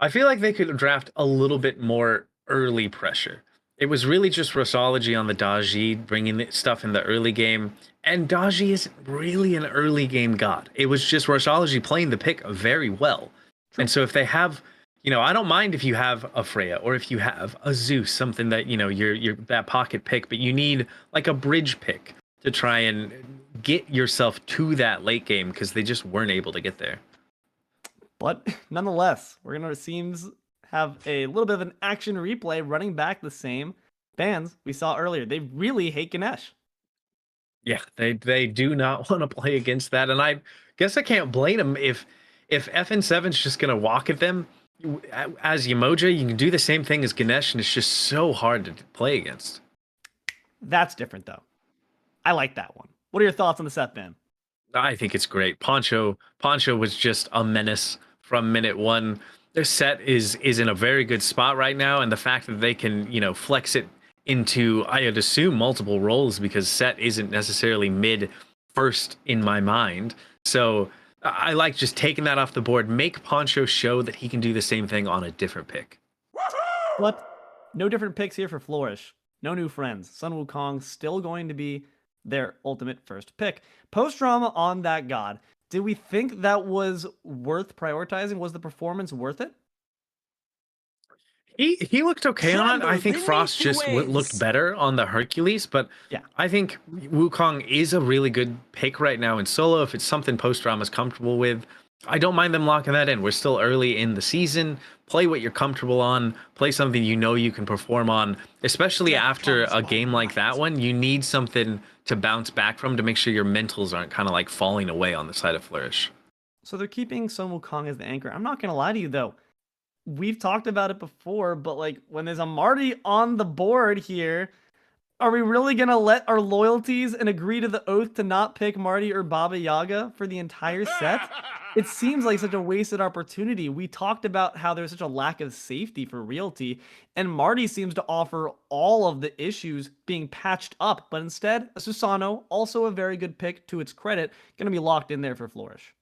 I feel like they could draft a little bit more early pressure. It was really just Rushology on the Daji bringing the stuff in the early game, and Daji isn't really an early game god. It was just Rushology playing the pick very well. True. And so if they have, I don't mind if you have a Freya or if you have a Zeus, something that, you're that pocket pick, but you need like a bridge pick to try and get yourself to that late game because they just weren't able to get there. But nonetheless, we're going to seems have a little bit of an action replay running back the same bans we saw earlier. They really hate Ganesh. Yeah, they do not want to play against that, and I guess I can't blame them if FN7's just gonna walk at them. As Yamoja, you can do the same thing as Ganesh, and it's just so hard to play against. That's different though. I like that one. What are your thoughts on the set ban? I think it's great. Poncho was just a menace from minute one. Their set is in a very good spot right now, and the fact that they can flex it into, I would assume, multiple roles because set isn't necessarily mid first in my mind. So I like just taking that off the board. Make Poncho show that he can do the same thing on a different pick. But no different picks here for Flourish. No new friends. Sun Wukong still going to be their ultimate first pick. POSTDRAMA on that god. Did we think that was worth prioritizing? Was the performance worth it? He looked okay on it. I think Frost just looked better on the Hercules, but yeah, I think Wukong is a really good pick right now in solo. If it's something POSTDRAMA is comfortable with, I don't mind them locking that in. We're still early in the season. Play what you're comfortable on. Play something you can perform on, especially after a game like that one. You need something to bounce back from to make sure your mentals aren't kind of like falling away on the side of Flourish. So they're keeping Sun Wukong as the anchor. I'm not going to lie to you, though. We've talked about it before, but like when there's a Marty on the board here, are we really going to let our loyalties and agree to the oath to not pick Marty or Baba Yaga for the entire set? It seems like such a wasted opportunity. We talked about how there's such a lack of safety for Realty, and Marty seems to offer all of the issues being patched up, but instead, a Susano, also a very good pick to its credit, going to be locked in there for Flourish.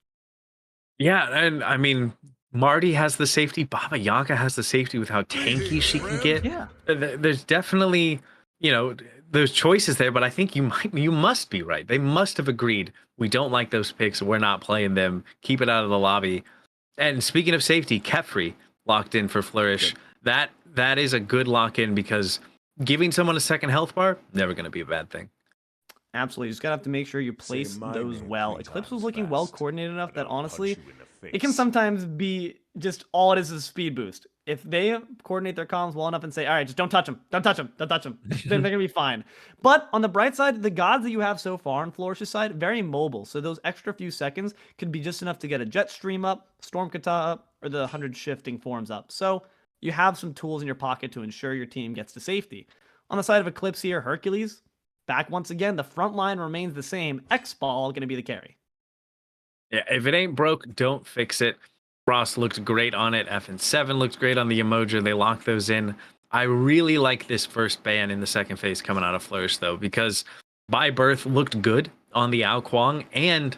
Yeah, and I mean, Marty has the safety. Baba Yaga has the safety with how tanky she can get. Yeah. There's definitely, there's choices there, but I think you must be right. They must have agreed. We don't like those picks. We're not playing them. Keep it out of the lobby. And speaking of safety, Kefri locked in for Flourish. Good. That is a good lock in because giving someone a second health bar, never going to be a bad thing. Absolutely. You just gotta have to make sure you place those well. Eclipse was looking well coordinated enough that honestly, it can sometimes be just all it is a speed boost. If they coordinate their comms well enough and say, all right, just don't touch them, don't touch them, don't touch them, then they're going to be fine. But on the bright side, the gods that you have so far on Flourish's side, very mobile. So those extra few seconds could be just enough to get a jet stream up, storm kata up, or the 100 shifting forms up. So you have some tools in your pocket to ensure your team gets to safety. On the side of Eclipse here, Hercules, back once again, the front line remains the same. X-Ball going to be the carry. Yeah, if it ain't broke, don't fix it. Frost looked great on it. FN7 looked great on the emoji. They locked those in. I really like this first ban in the second phase coming out of Flourish, though, because Byburthe looked good on the Ao Kuang, and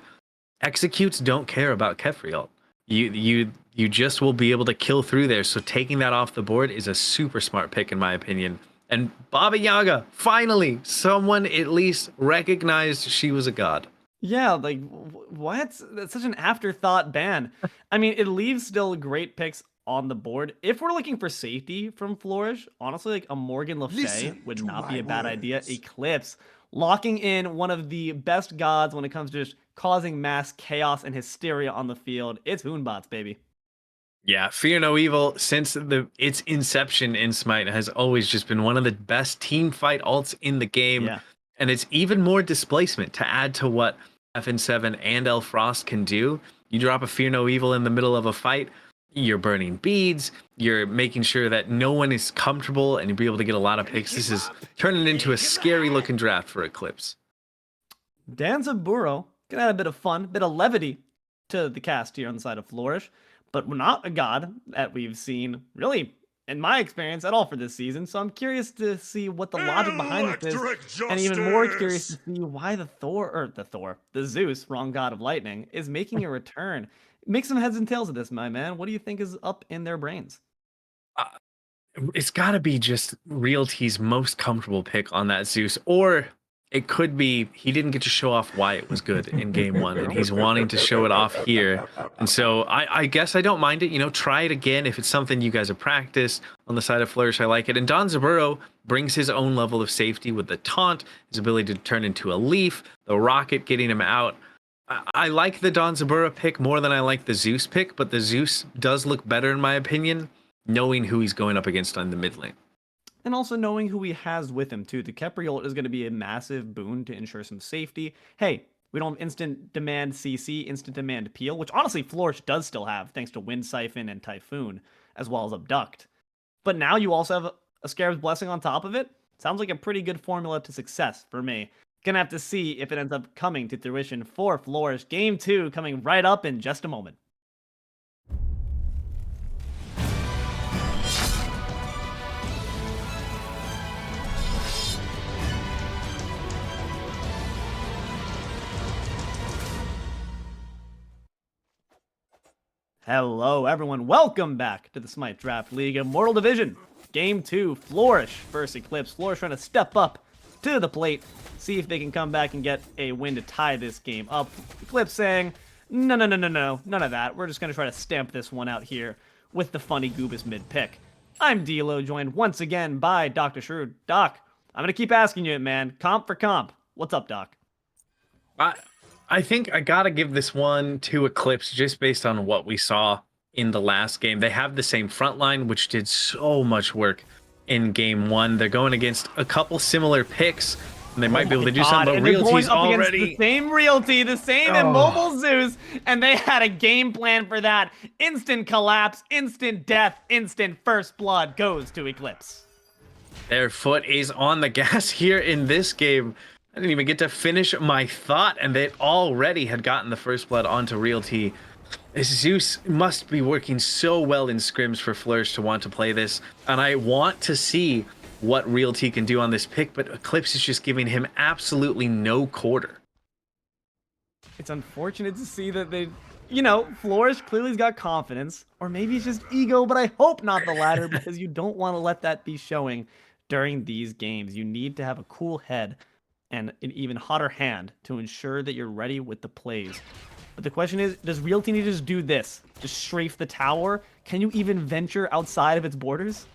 executes don't care about Kefrialt. You just will be able to kill through there. So taking that off the board is a super smart pick, in my opinion. And Baba Yaga, finally, someone at least recognized she was a god. Yeah, like, what? That's such an afterthought ban. I mean, it leaves still great picks on the board. If we're looking for safety from Flourish, honestly, like a Morgan Le Fay would not be a bad idea. Eclipse, locking in one of the best gods when it comes to just causing mass chaos and hysteria on the field. It's Hoonbots, baby. Yeah, Fear No Evil, since its inception in Smite, has always just been one of the best team fight alts in the game. Yeah. And it's even more displacement to add to what FN7 and El Frost can do. You drop a Fear No Evil in the middle of a fight, you're burning beads, you're making sure that no one is comfortable, and you'll be able to get a lot of picks. This is turning into a scary looking draft for Eclipse. Danzaburo can add a bit of fun, a bit of levity to the cast here on the side of Flourish, but not a god that we've seen really, in my experience, at all for this season. So I'm curious to see what the logic behind this is, and even more curious to see why the Zeus, wrong god of lightning, is making a return. Make some heads and tails of this, my man. What do you think is up in their brains? It's got to be just Realty's most comfortable pick on that Zeus, or it could be he didn't get to show off why it was good in game one, and he's wanting to show it off here. And so I guess I don't mind it. You know, try it again if it's something you guys have practiced. On the side of Flourish, I like it. And Danzaburo brings his own level of safety with the taunt, his ability to turn into a leaf, the rocket getting him out. I like the Danzaburo pick more than I like the Zeus pick, but the Zeus does look better in my opinion, knowing who he's going up against on the mid lane. And also knowing who he has with him, too. The Kefrialt is going to be a massive boon to ensure some safety. Hey, we don't have instant demand CC, instant demand peel, which honestly Flourish does still have, thanks to Wind Siphon and Typhoon, as well as Abduct. But now you also have a Scarab's Blessing on top of it. Sounds like a pretty good formula to success for me. Gonna have to see if it ends up coming to fruition for Flourish. Game 2 coming right up in just a moment. Hello, everyone. Welcome back to the Smite Draft League Immortal Division. Game 2, Flourish versus Eclipse. Flourish trying to step up to the plate, see if they can come back and get a win to tie this game up. Eclipse saying, no, none of that. We're just going to try to stamp this one out here with the funny Goobus mid-pick. I'm Deelo, joined once again by DoctahShru. Doc, I'm going to keep asking you, man. Comp for comp. What's up, Doc? I think I gotta give this one to Eclipse just based on what we saw in the last game. They have the same front line, which did so much work in game one. They're going against a couple similar picks, and they might be able to do something, but Realty's already... the same Realty, the same Immobile Zeus, and they had a game plan for that. Instant collapse, instant death, instant first blood goes to Eclipse. Their foot is on the gas here in this game. I didn't even get to finish my thought, and they already had gotten the first blood onto Realty. Zeus must be working so well in scrims for Flourish to want to play this, and I want to see what Realty can do on this pick, but Eclipse is just giving him absolutely no quarter. It's unfortunate to see that they, you know, Flourish clearly's got confidence, or maybe it's just ego, but I hope not the latter, because you don't want to let that be showing during these games. You need to have a cool head and an even hotter hand to ensure that you're ready with the plays. But the question is, does Realty need to just do this? Just strafe the tower? Can you even venture outside of its borders?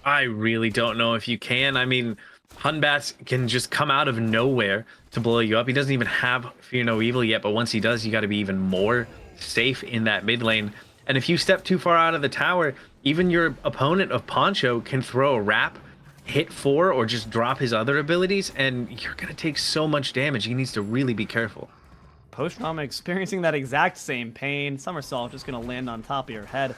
I really don't know if you can. I mean, Hunbats can just come out of nowhere to blow you up. He doesn't even have Fear No Evil yet, but once he does, you got to be even more safe in that mid lane. And if you step too far out of the tower, even your opponent of Poncho can throw a wrap, hit 4, or just drop his other abilities, and you're going to take so much damage. He needs to really be careful. POSTDRAMA experiencing that exact same pain. Somersault just going to land on top of your head.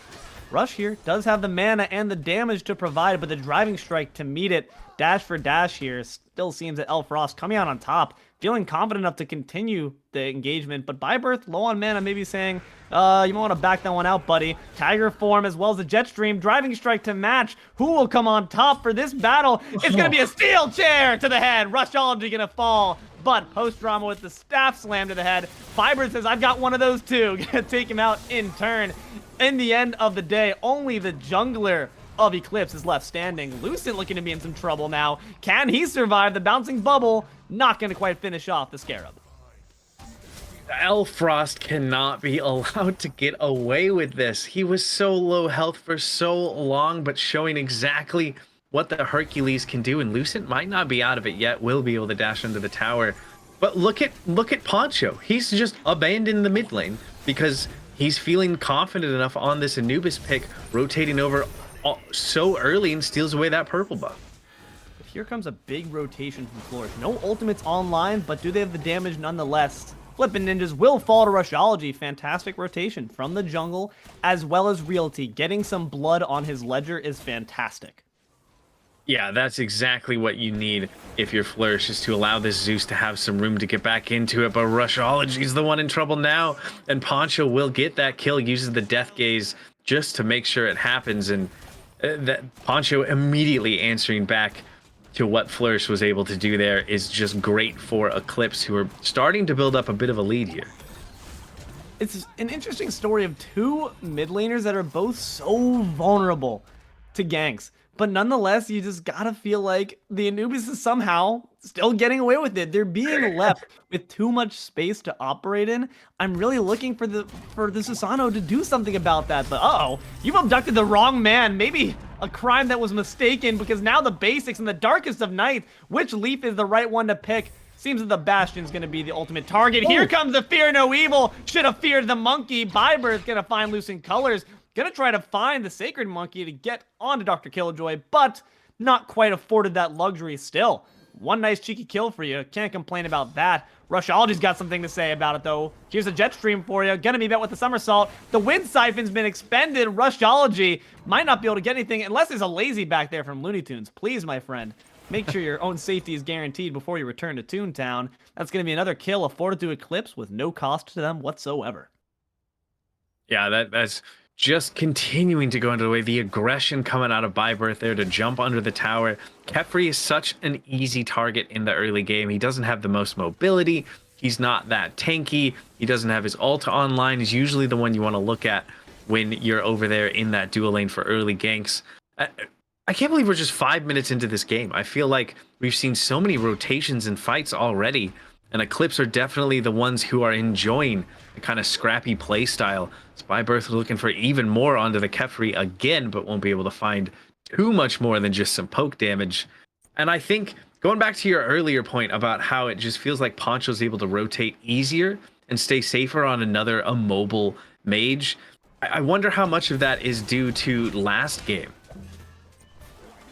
Rush here does have the mana and the damage to provide, but the driving strike to meet it. Dash for dash here. Still seems that Frost coming out on top, feeling confident enough to continue the engagement, but Byburthe, low on mana, maybe saying, you might want to back that one out, buddy. Tiger form as well as the jet stream. Driving strike to match. Who will come on top for this battle? It's going to be a steel chair to the head. Rushology going to fall. But POSTDRAMA with the staff slam to the head. Byburthe says, I've got one of those too. Gonna take him out in turn. In the end of the day, only the jungler of Eclipse is left standing. Lucent looking to be in some trouble now. Can he survive the bouncing bubble? Not gonna quite finish off the Scarab. Frost cannot be allowed to get away with this. He was so low health for so long, but showing exactly what the Hercules can do, and Lucent might not be out of it yet, will be able to dash into the tower. But look at Poncho. He's just abandoned the mid lane because he's feeling confident enough on this Anubis pick, rotating over so early, and steals away that purple buff. But here comes a big rotation from Flourish. No ultimates online, but do they have the damage nonetheless? Flippin' Ninjas will fall to Rushology. Fantastic rotation from the jungle, as well as Realty. Getting some blood on his ledger is fantastic. Yeah, that's exactly what you need if you're Flourish, is to allow this Zeus to have some room to get back into it. But Rushology's the one in trouble now, and Poncho will get that kill, uses the Death Gaze just to make sure it happens, and that Poncho immediately answering back to what Flourish was able to do there is just great for Eclipse, who are starting to build up a bit of a lead here. It's an interesting story of two mid laners that are both so vulnerable to ganks. But nonetheless, you just gotta feel like the Anubis is somehow still getting away with it. They're being left with too much space to operate in. I'm really looking for the Susano to do something about that. But uh-oh, you've abducted the wrong man. Maybe a crime that was mistaken, because now the basics in the darkest of night, which leaf is the right one to pick? Seems that the Bastion's gonna be the ultimate target. Here comes the Fear No Evil. Should have feared the monkey. Byburthe gonna find LUCENTCOLORS. Gonna try to find the Sacred Monkey to get onto DrKILLxJOY, but not quite afforded that luxury still. One nice cheeky kill for you. Can't complain about that. Rushology's got something to say about it, though. Here's a jet stream for you. Gonna be met with the somersault. The wind siphon's been expended. Rushology might not be able to get anything unless there's a lazy back there from LuneyToons. Please, my friend, make sure your own safety is guaranteed before you return to Toontown. That's gonna be another kill afforded to Eclipse with no cost to them whatsoever. Yeah, that's just continuing to go into the way. The aggression coming out of Byburthe there to jump under the tower. Khepri is such an easy target in the early game. He doesn't have the most mobility. He's not that tanky. He doesn't have his ult online. He's usually the one you want to look at when you're over there in that dual lane for early ganks. I can't believe we're just 5 minutes into this game. I feel like we've seen so many rotations and fights already, and Eclipse are definitely the ones who are enjoying the kind of scrappy play style. Byburthe looking for even more onto the Khepri again, but won't be able to find too much more than just some poke damage. And I think, going back to your earlier point about how it just feels like Poncho's able to rotate easier and stay safer on another immobile mage, I wonder how much of that is due to last game.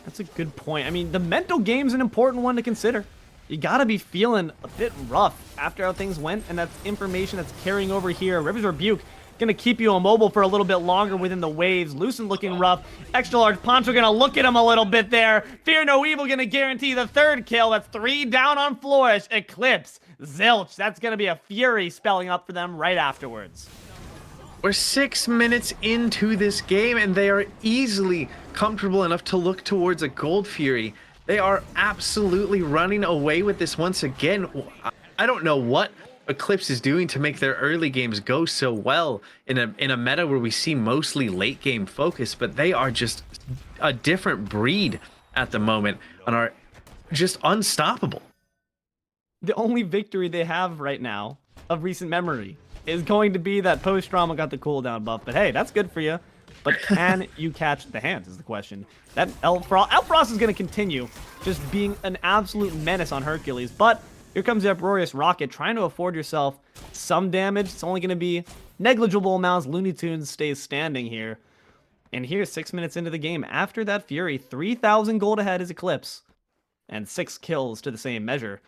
That's a good point. I mean, the mental game's an important one to consider. You gotta be feeling a bit rough after how things went, and that's information that's carrying over here. River's Rebuke gonna keep you immobile for a little bit longer within the waves. Lucent looking rough. XtraLargePoncho gonna look at him a little bit there. Fear No Evil gonna guarantee the third kill. That's 3 down on Flourish. Eclipse, Zilch. That's gonna be a Fury spelling up for them right afterwards. We're 6 minutes into this game, and they are easily comfortable enough to look towards a Gold Fury. They are absolutely running away with this once again. I don't know what Eclipse is doing to make their early games go so well in a meta where we see mostly late game focus, but they are just a different breed at the moment and are just unstoppable. The only victory they have right now of recent memory is going to be that POSTDRAMA got the cooldown buff, but hey, that's good for you. But can you catch the hands is the question. That Frost is going to continue just being an absolute menace on Hercules, but Here comes the Uproarious Rocket, trying to afford yourself some damage. It's only going to be negligible amounts. LuneyToons stays standing here. And here, 6 minutes into the game, after that Fury, 3,000 gold ahead is Eclipse. And 6 kills to the same measure.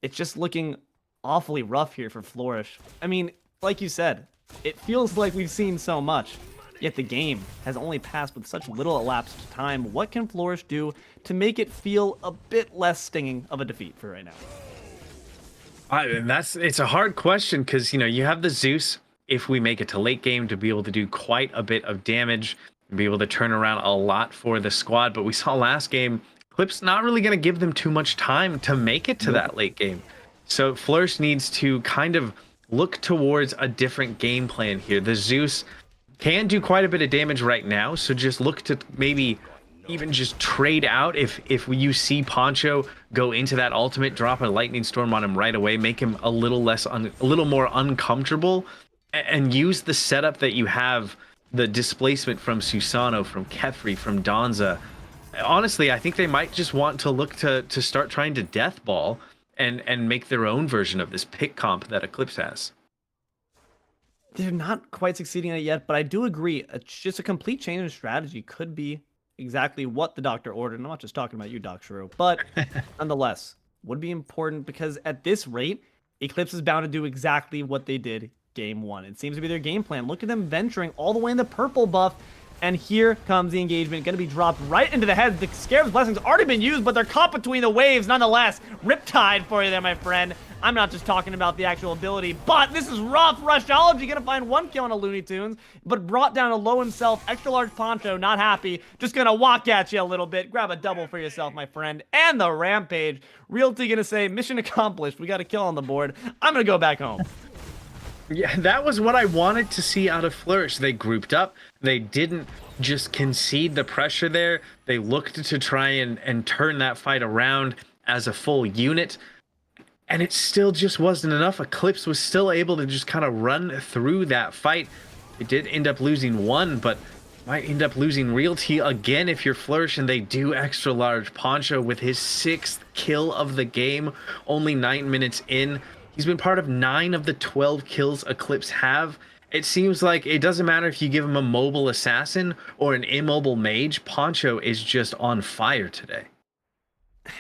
It's just looking awfully rough here for Flourish. I mean, like you said, it feels like we've seen so much. Yet the game has only passed with such little elapsed time. What can Flourish do to make it feel a bit less stinging of a defeat for right now? It's a hard question because, you know, you have the Zeus, if we make it to late game, to be able to do quite a bit of damage and be able to turn around a lot for the squad. But we saw last game, Eclipse not really going to give them too much time to make it to that late game. So Flourish needs to kind of look towards a different game plan here. The Zeus can do quite a bit of damage right now, so just look to maybe even just trade out if you see Poncho go into that ultimate, drop a lightning storm on him right away, make him a little more uncomfortable, and use the setup that you have, the displacement from Susano, from Kefri, from Donza. Honestly, I think they might just want to look to start trying to death ball and make their own version of this pick comp that Eclipse has. They're not quite succeeding at it yet, but I do agree. Just a complete change in strategy could be exactly what the doctor ordered. I'm not just talking about you, DoctahShru, but nonetheless, would be important because at this rate, Eclipse is bound to do exactly what they did game 1. It seems to be their game plan. Look at them venturing all the way in the purple buff, and here comes the engagement. Going to be dropped right into the head. The Scarab's Blessing's already been used, but they're caught between the waves nonetheless. Riptide for you there, my friend. I'm not just talking about the actual ability, but this is rough. Rushology gonna find 1 kill on a LuneyToons, but brought down a low himself. XtraLargePoncho, not happy. Just gonna walk at you a little bit. Grab a double for yourself, my friend. And the Rampage. Realty gonna say, mission accomplished. We got a kill on the board. I'm gonna go back home. Yeah, that was what I wanted to see out of Flourish. They grouped up. They didn't just concede the pressure there. They looked to try and turn that fight around as a full unit. And it still just wasn't enough. Eclipse was still able to just kind of run through that fight. It did end up losing 1, but might end up losing Realty again if you're Flourish, and they do XtraLargePoncho with his 6th kill of the game, only 9 minutes in. He's been part of 9 of the 12 kills Eclipse have. It seems like it doesn't matter if you give him a mobile assassin or an immobile mage. Poncho is just on fire today.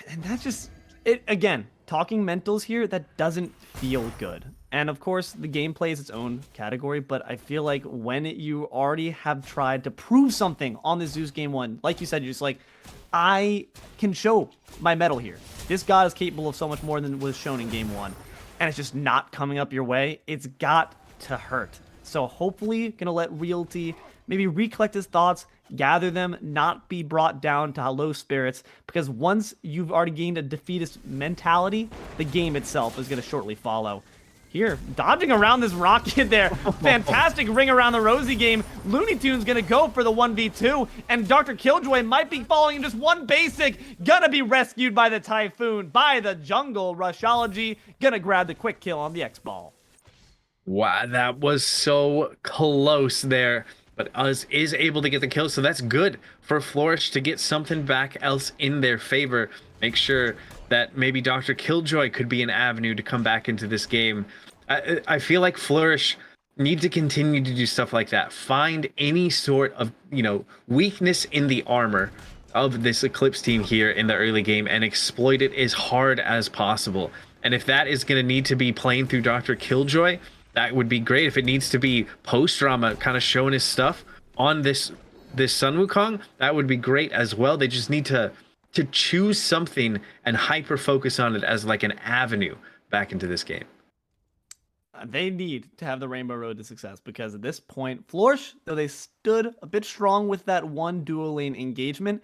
And that's just it again. Talking mentals here, that doesn't feel good. And of course, the gameplay is its own category, but I feel like when you already have tried to prove something on this Zeus game 1, like you said, you're just like, I can show my mettle here. This god is capable of so much more than was shown in game 1. And it's just not coming up your way. It's got to hurt. So hopefully, gonna let Realty maybe recollect his thoughts, gather them, not be brought down to low spirits, because once you've already gained a defeatist mentality, the game itself is going to shortly follow. Here, dodging around this rocket there. Fantastic ring around the rosy game. LuneyToons going to go for the 1v2, and DrkILlxJOY might be following him just 1 basic. Gonna be rescued by the Typhoon, by the jungle. Rushology gonna grab the quick kill on the X-Ball. Wow, that was so close there. But Uz is able to get the kill, so that's good for Flourish to get something back else in their favor. Make sure that maybe DrkILlxJOY could be an avenue to come back into this game. I feel like Flourish need to continue to do stuff like that. Find any sort of, weakness in the armor of this Eclipse team here in the early game and exploit it as hard as possible. And if that is going to need to be playing through DrkILlxJOY, that would be great. If it needs to be post-drama kind of showing his stuff on this Sun Wukong, that would be great as well. They just need to choose something and hyper focus on it as like an avenue back into this game. They need to have the Rainbow Road to success, because at this point, Flourish, though they stood a bit strong with that 1 dual lane engagement,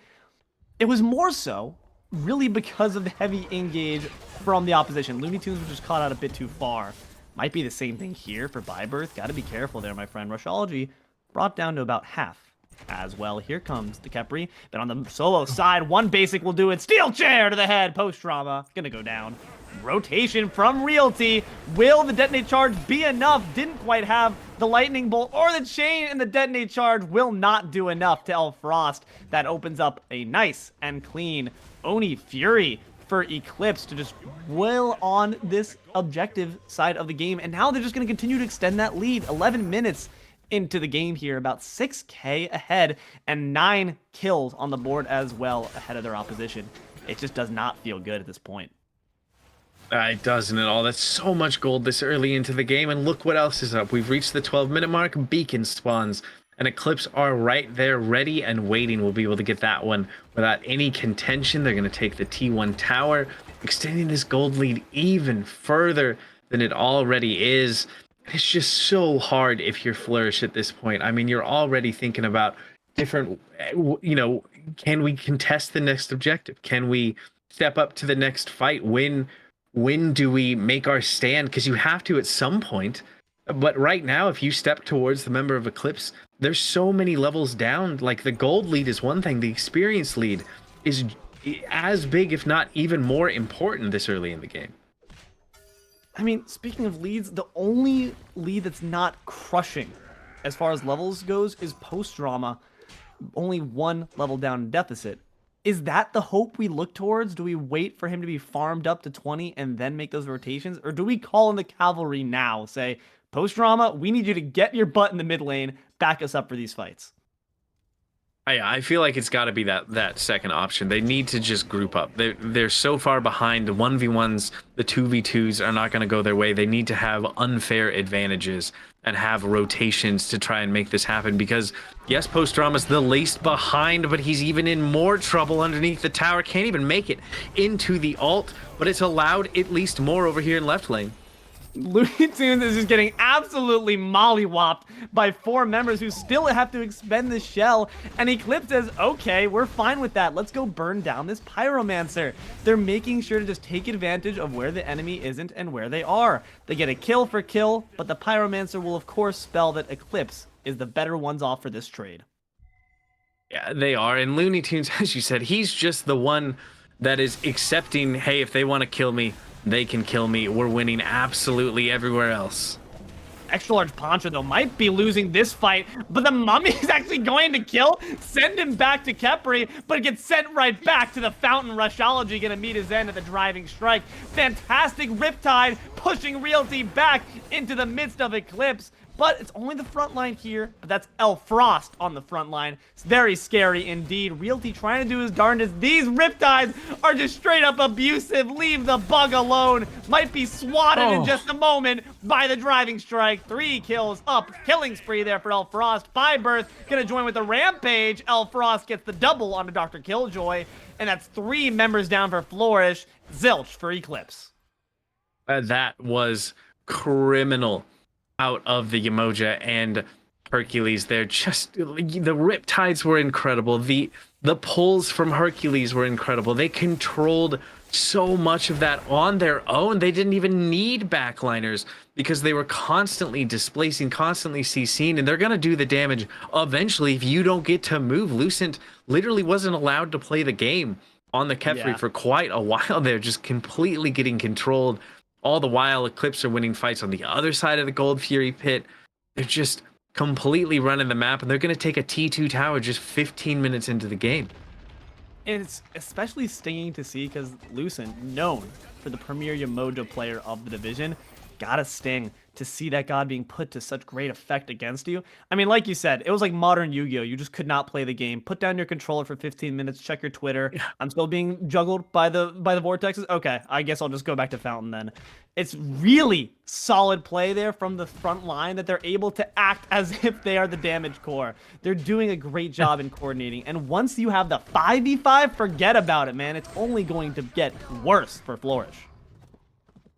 it was more so really because of the heavy engage from the opposition. LuneyToons was just caught out a bit too far. Might be the same thing here for Byburthe. Got to be careful there, my friend. Rushology brought down to about half as well. Here comes the Kefri. But on the solo side, 1 basic will do it. Steel chair to the head. Post-drama. Gonna go down. Rotation from Realty. Will the detonate charge be enough? Didn't quite have the lightning bolt or the chain, and the detonate charge will not do enough to Frost. That opens up a nice and clean Oni Fury. for Eclipse to just will on this objective side of the game. And now they're just going to continue to extend that lead. 11 minutes into the game here, about 6K ahead, and 9 kills on the board as well ahead of their opposition. It just does not feel good at this point. It doesn't at all. That's so much gold this early into the game, and look what else is up. We've reached the 12-minute mark. Beacon spawns, and Eclipse are right there, ready and waiting. We'll be able to get that one without any contention. They're going to take the T1 tower, extending this gold lead even further than it already is. It's just so hard if you're Flourish at this point. I mean, you're already thinking about different, can we contest the next objective? Can we step up to the next fight? When do we make our stand? Because you have to at some point. But right now, if you step towards the member of Eclipse, there's so many levels down. Like, the gold lead is one thing. The experience lead is as big, if not even more important this early in the game. I mean, speaking of leads, the only lead that's not crushing as far as levels goes is POSTDRAMA, only 1 level down in deficit. Is that the hope we look towards? Do we wait for him to be farmed up to 20 and then make those rotations? Or do we call in the cavalry now? Say, POSTDRAMA, we need you to get your butt in the mid lane, back us up for these fights. I feel like it's got to be that second option. They need to just group up. They're so far behind. The 1v1s, the 2v2s are not going to go their way. They need to have unfair advantages and have rotations to try and make this happen. Because, yes, POSTDRAMA's the least behind, but he's even in more trouble underneath the tower. Can't even make it into the ult, but it's allowed at least more over here in left lane. LuneyToons is just getting absolutely mollywopped by 4 members who still have to expend the shell, and Eclipse says, okay, we're fine with that. Let's go burn down this Pyromancer. They're making sure to just take advantage of where the enemy isn't and where they are. They get a kill for kill, but the Pyromancer will of course spell that Eclipse is the better ones off for this trade. Yeah, they are, and LuneyToons, as you said, he's just the one that is accepting, hey, if they want to kill me, they can kill me. We're winning absolutely everywhere else. XtraLargePoncho, though, might be losing this fight, but the Mummy is actually going to kill, send him back to Khepri, but it gets sent right back to the Fountain. Rushology gonna meet his end at the driving strike. Fantastic Riptide pushing Realty back into the midst of Eclipse. But it's only the front line here, but that's Frost on the front line. It's very scary indeed. Realty trying to do his darndest. These Riptides are just straight up abusive. Leave the bug alone. Might be swatted in just a moment by the driving strike. 3 kills up. Killing spree there for Frost. Byburthe gonna join with the rampage. Frost gets the double onto DrkILLxJOY. And that's 3 members down for Flourish. Zilch for Eclipse. That was criminal out of the Yemoja and Hercules there. Just the Riptides were incredible. The pulls from Hercules were incredible. They controlled so much of that on their own. They didn't even need backliners because they were constantly displacing, constantly CCing, and they're going to do the damage eventually if you don't get to move. Lucent literally wasn't allowed to play the game on the Khepri for quite a while there, just completely getting controlled. All the while, Eclipse are winning fights on the other side of the Gold Fury pit. They're just completely running the map, and they're going to take a T2 tower just 15 minutes into the game. It's especially stinging to see because Lucent, known for the premier Yemoja player of the division, gotta sting to see that god being put to such great effect against you. I mean, like you said, it was like modern Yu-Gi-Oh! You just could not play the game. Put down your controller for 15 minutes, check your Twitter. I'm still being juggled by the vortexes. Okay, I guess I'll just go back to Fountain then. It's really solid play there from the front line that they're able to act as if they are the damage core. They're doing a great job in coordinating. And once you have the 5v5, forget about it, man. It's only going to get worse for Flourish.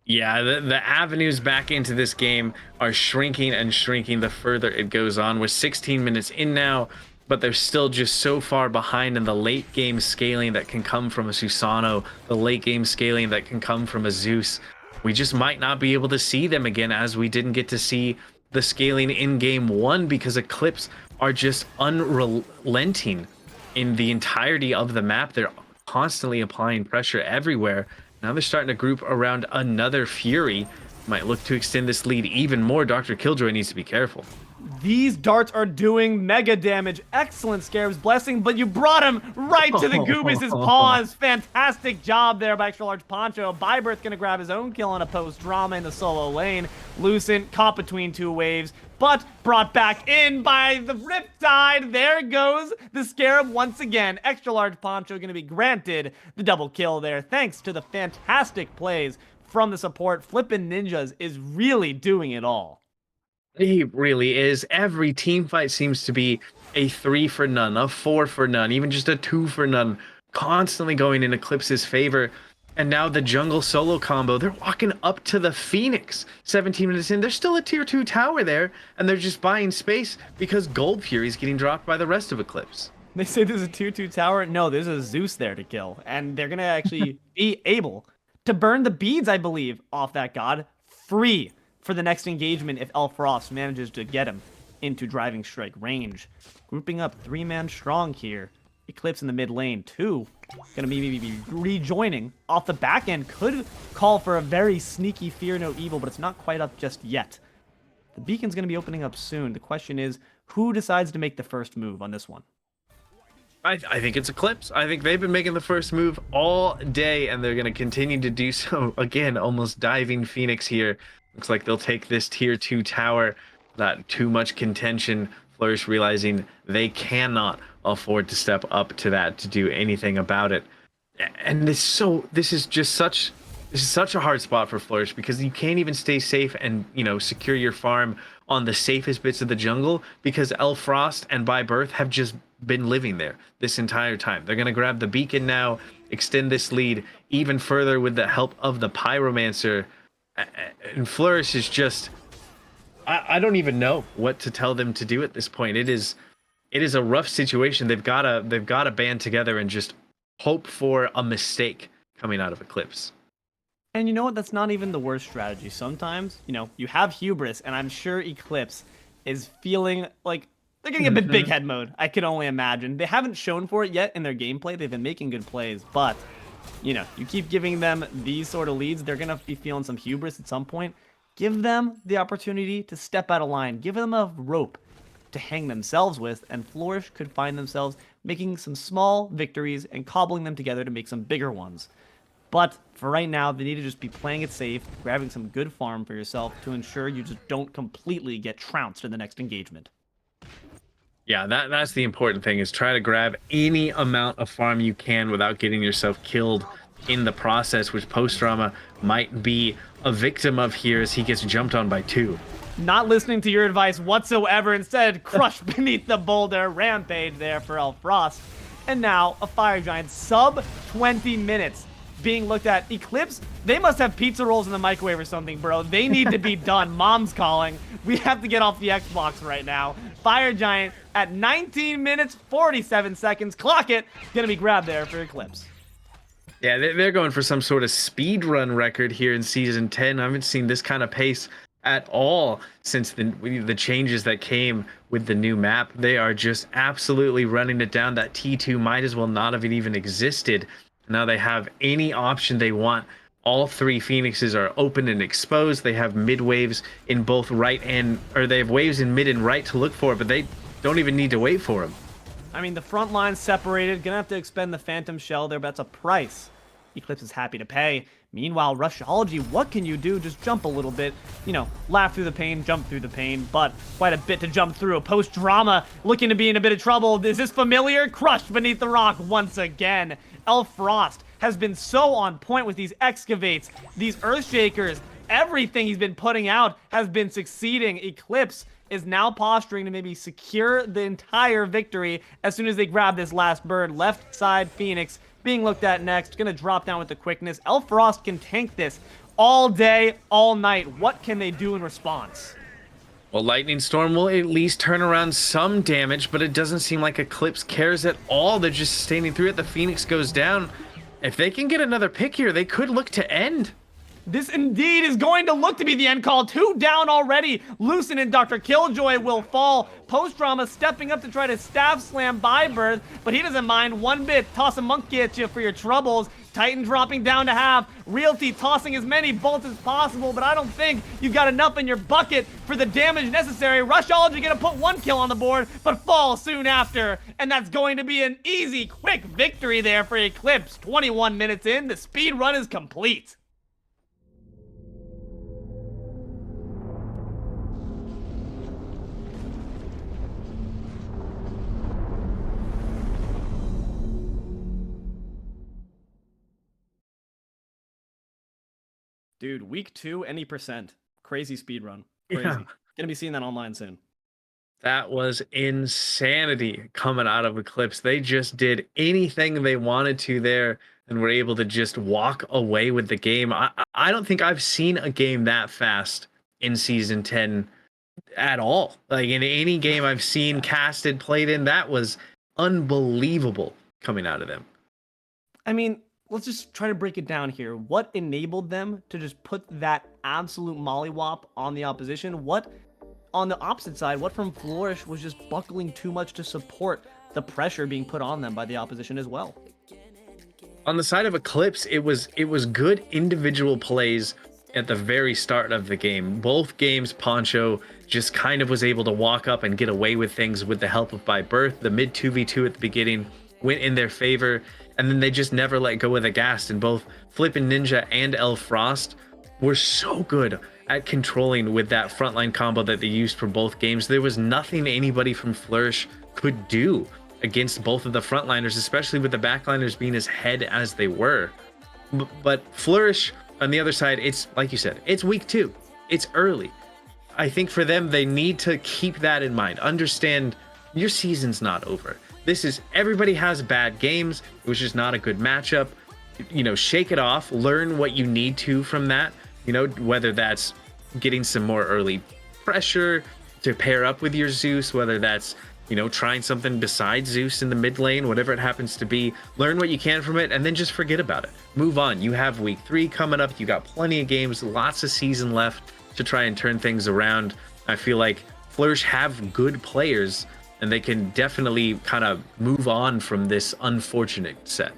Yeah, the avenues back into this game are shrinking and shrinking the further it goes on. We're 16 minutes in now, but they're still just so far behind in the late game scaling that can come from a Susano, the late game scaling that can come from a Zeus. We just might not be able to see them again, as we didn't get to see the scaling in game 1 because Eclipse are just unrelenting in the entirety of the map. They're constantly applying pressure everywhere. Now they're starting to group around another Fury. Might look to extend this lead even more. DrkILLxJOY needs to be careful. These darts are doing mega damage. Excellent Scarab's Blessing, but you brought him right to the Goobus' paws. Fantastic job there by XtraLargePoncho. Byburthe gonna grab his own kill on a post-drama in the solo lane. Lucent caught between two waves, but brought back in by the Riptide. There goes the Scarab once again. XtraLargePoncho gonna be granted the double kill there, thanks to the fantastic plays from the support. Flippin' Ninjas is really doing it all. He really is. Every team fight seems to be a 3 for none, a 4 for none, even just a 2 for none, constantly going in Eclipse's favor. And now the jungle solo combo, they're walking up to the Phoenix. 17 minutes in, there's still a tier 2 tower there, and they're just buying space because Gold Fury's getting dropped by the rest of Eclipse. They say there's a 2-2 tower. No, there's a Zeus there to kill, and they're gonna actually be able to burn the beads, I believe, off that god free for the next engagement if Elfrost manages to get him into driving strike range. Grouping up 3-man strong here. Eclipse in the mid lane, 2. Gonna be rejoining off the back end. Could call for a very sneaky Fear No Evil, but it's not quite up just yet. The beacon's gonna be opening up soon. The question is, who decides to make the first move on this one? I think it's Eclipse. I think they've been making the first move all day, and they're going to continue to do so. Again, almost diving Phoenix here. Looks like they'll take this tier 2 tower. Not too much contention. Flourish realizing they cannot afford to step up to that to do anything about it. And this is such a hard spot for Flourish because you can't even stay safe and, you know, secure your farm on the safest bits of the jungle because Elfrost and Byburthe have just been living there this entire time. They're going to grab the beacon now, extend this lead even further with the help of the Pyromancer. And Flourish is just, I don't even know what to tell them to do at this point. It is a rough situation. They've got to band together and just hope for a mistake coming out of Eclipse. And you know what? That's not even the worst strategy. Sometimes, you know, you have hubris, and I'm sure Eclipse is feeling like they're getting a bit big head mode. I can only imagine. They haven't shown for it yet in their gameplay. They've been making good plays, but you know, you keep giving them these sort of leads, they're gonna be feeling some hubris at some point. Give them the opportunity to step out of line. Give them a rope to hang themselves with, and Flourish could find themselves making some small victories and cobbling them together to make some bigger ones. But for right now, they need to just be playing it safe, grabbing some good farm for yourself to ensure you just don't completely get trounced in the next engagement. Yeah, that's the important thing, is try to grab any amount of farm you can without getting yourself killed in the process, which POSTDRAMA might be a victim of here as he gets jumped on by 2. Not listening to your advice whatsoever, instead crushed beneath the boulder. Rampage there for Elfrost. And now a Fire Giant sub 20 minutes being looked at. Eclipse, they must have pizza rolls in the microwave or something, bro. They need to be done. Mom's calling. We have to get off the Xbox right now. Fire Giant at 19 minutes, 47 seconds. Clock it. Gonna be grabbed there for Eclipse. Yeah, they're going for some sort of speed run record here in Season 10. I haven't seen this kind of pace at all since the changes that came with the new map. They are just absolutely running it down. That T2 might as well not have even existed. Now they have any option they want. All 3 Phoenixes are open and exposed. They have mid waves in both right and, or they have waves in mid and right to look for, but they don't even need to wait for them. I mean, the front line's separated. Gonna have to expend the Phantom Shell there, but that's a price Eclipse is happy to pay. Meanwhile, Rushology, what can you do? Just jump a little bit. You know, laugh through the pain, jump through the pain, but quite a bit to jump through. POSTDRAMA looking to be in a bit of trouble. Is this familiar? Crushed beneath the rock once again. Elfrost has been so on point with these excavates, these earthshakers. Everything he's been putting out has been succeeding. Eclipse is now posturing to maybe secure the entire victory as soon as they grab this last bird. Left side Phoenix being looked at next. Gonna drop down with the quickness. Elfrost can tank this all day, all night. What can they do in response? Well, Lightning Storm will at least turn around some damage, but it doesn't seem like Eclipse cares at all. They're just standing through it. The Phoenix goes down. If they can get another pick here, they could look to end. This indeed is going to look to be the end call. 2 down already. Lucent and DrkILlxJOY will fall. POSTDRAMA stepping up to try to staff slam Byburthe, but he doesn't mind one bit. Toss a monkey at you for your troubles. Titan dropping down to half. Realty tossing as many bolts as possible, but I don't think you got enough in your bucket for the damage necessary. Rushology gonna put 1 kill on the board, but fall soon after. And that's going to be an easy, quick victory there for Eclipse. 21 minutes in, the speed run is complete. Dude, week 2, any percent. Crazy speed run. Crazy. Yeah. Gonna be seeing that online soon. That was insanity coming out of Eclipse. They just did anything they wanted to there and were able to just walk away with the game. I don't think I've seen a game that fast in Season 10 at all. Like in any game I've seen casted, played in, that was unbelievable coming out of them. I mean, let's just try to break it down here. What enabled them to just put that absolute mollywop on the opposition? What, on the opposite side, what from Flourish was just buckling too much to support the pressure being put on them by the opposition as well? On the side of Eclipse, it was good individual plays at the very start of the game. Both games, Poncho just kind of was able to walk up and get away with things with the help of Byburthe. The mid 2v2 at the beginning went in their favor, and then they just never let go of the gas. And both Flippin' Ninja and El Frost were so good at controlling with that frontline combo that they used for both games. There was nothing anybody from Flourish could do against both of the frontliners, especially with the backliners being as head as they were. But Flourish, on the other side, it's like you said, it's week 2. It's early. I think for them, they need to keep that in mind. Understand your season's not over. This is, everybody has bad games. It was just not a good matchup. You know, shake it off, learn what you need to from that. You know, whether that's getting some more early pressure to pair up with your Zeus, whether that's, you know, trying something besides Zeus in the mid lane, whatever it happens to be. Learn what you can from it and then just forget about it. Move on. You have week 3 coming up. You got plenty of games, lots of season left to try and turn things around. I feel like Flourish have good players and they can definitely kind of move on from this unfortunate set.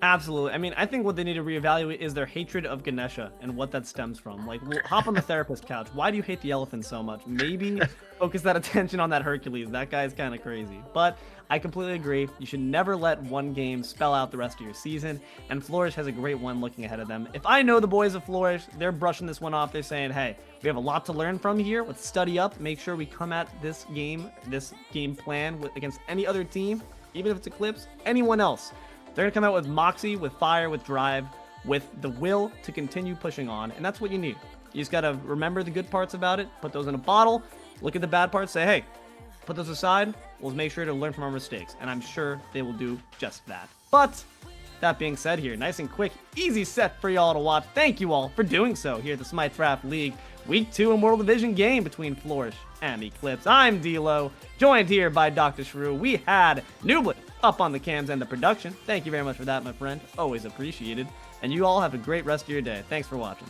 Absolutely. I mean, I think what they need to reevaluate is their hatred of Ganesha and what that stems from. Like, we'll hop on the therapist couch. Why do you hate the elephant so much? Maybe focus that attention on that Hercules. That guy's kind of crazy. But I completely agree. You should never let one game spell out the rest of your season. And Flourish has a great one looking ahead of them. If I know the boys of Flourish, they're brushing this one off. They're saying, hey, we have a lot to learn from here. Let's study up. Make sure we come at this game plan against any other team, even if it's Eclipse, anyone else. They're going to come out with moxie, with fire, with drive, with the will to continue pushing on. And that's what you need. You just got to remember the good parts about it, put those in a bottle, look at the bad parts, say, hey, put those aside. We'll make sure to learn from our mistakes. And I'm sure they will do just that. But that being said here, nice and quick, easy set for y'all to watch. Thank you all for doing so here at the Smite Draft League. Week 2 Immortal Division game between Flourish and Eclipse. I'm Deelo, joined here by DoctahShru. We had iNooblet up on the cams and the production. Thank you very much for that, my friend. Always appreciated. And you all have a great rest of your day. Thanks for watching.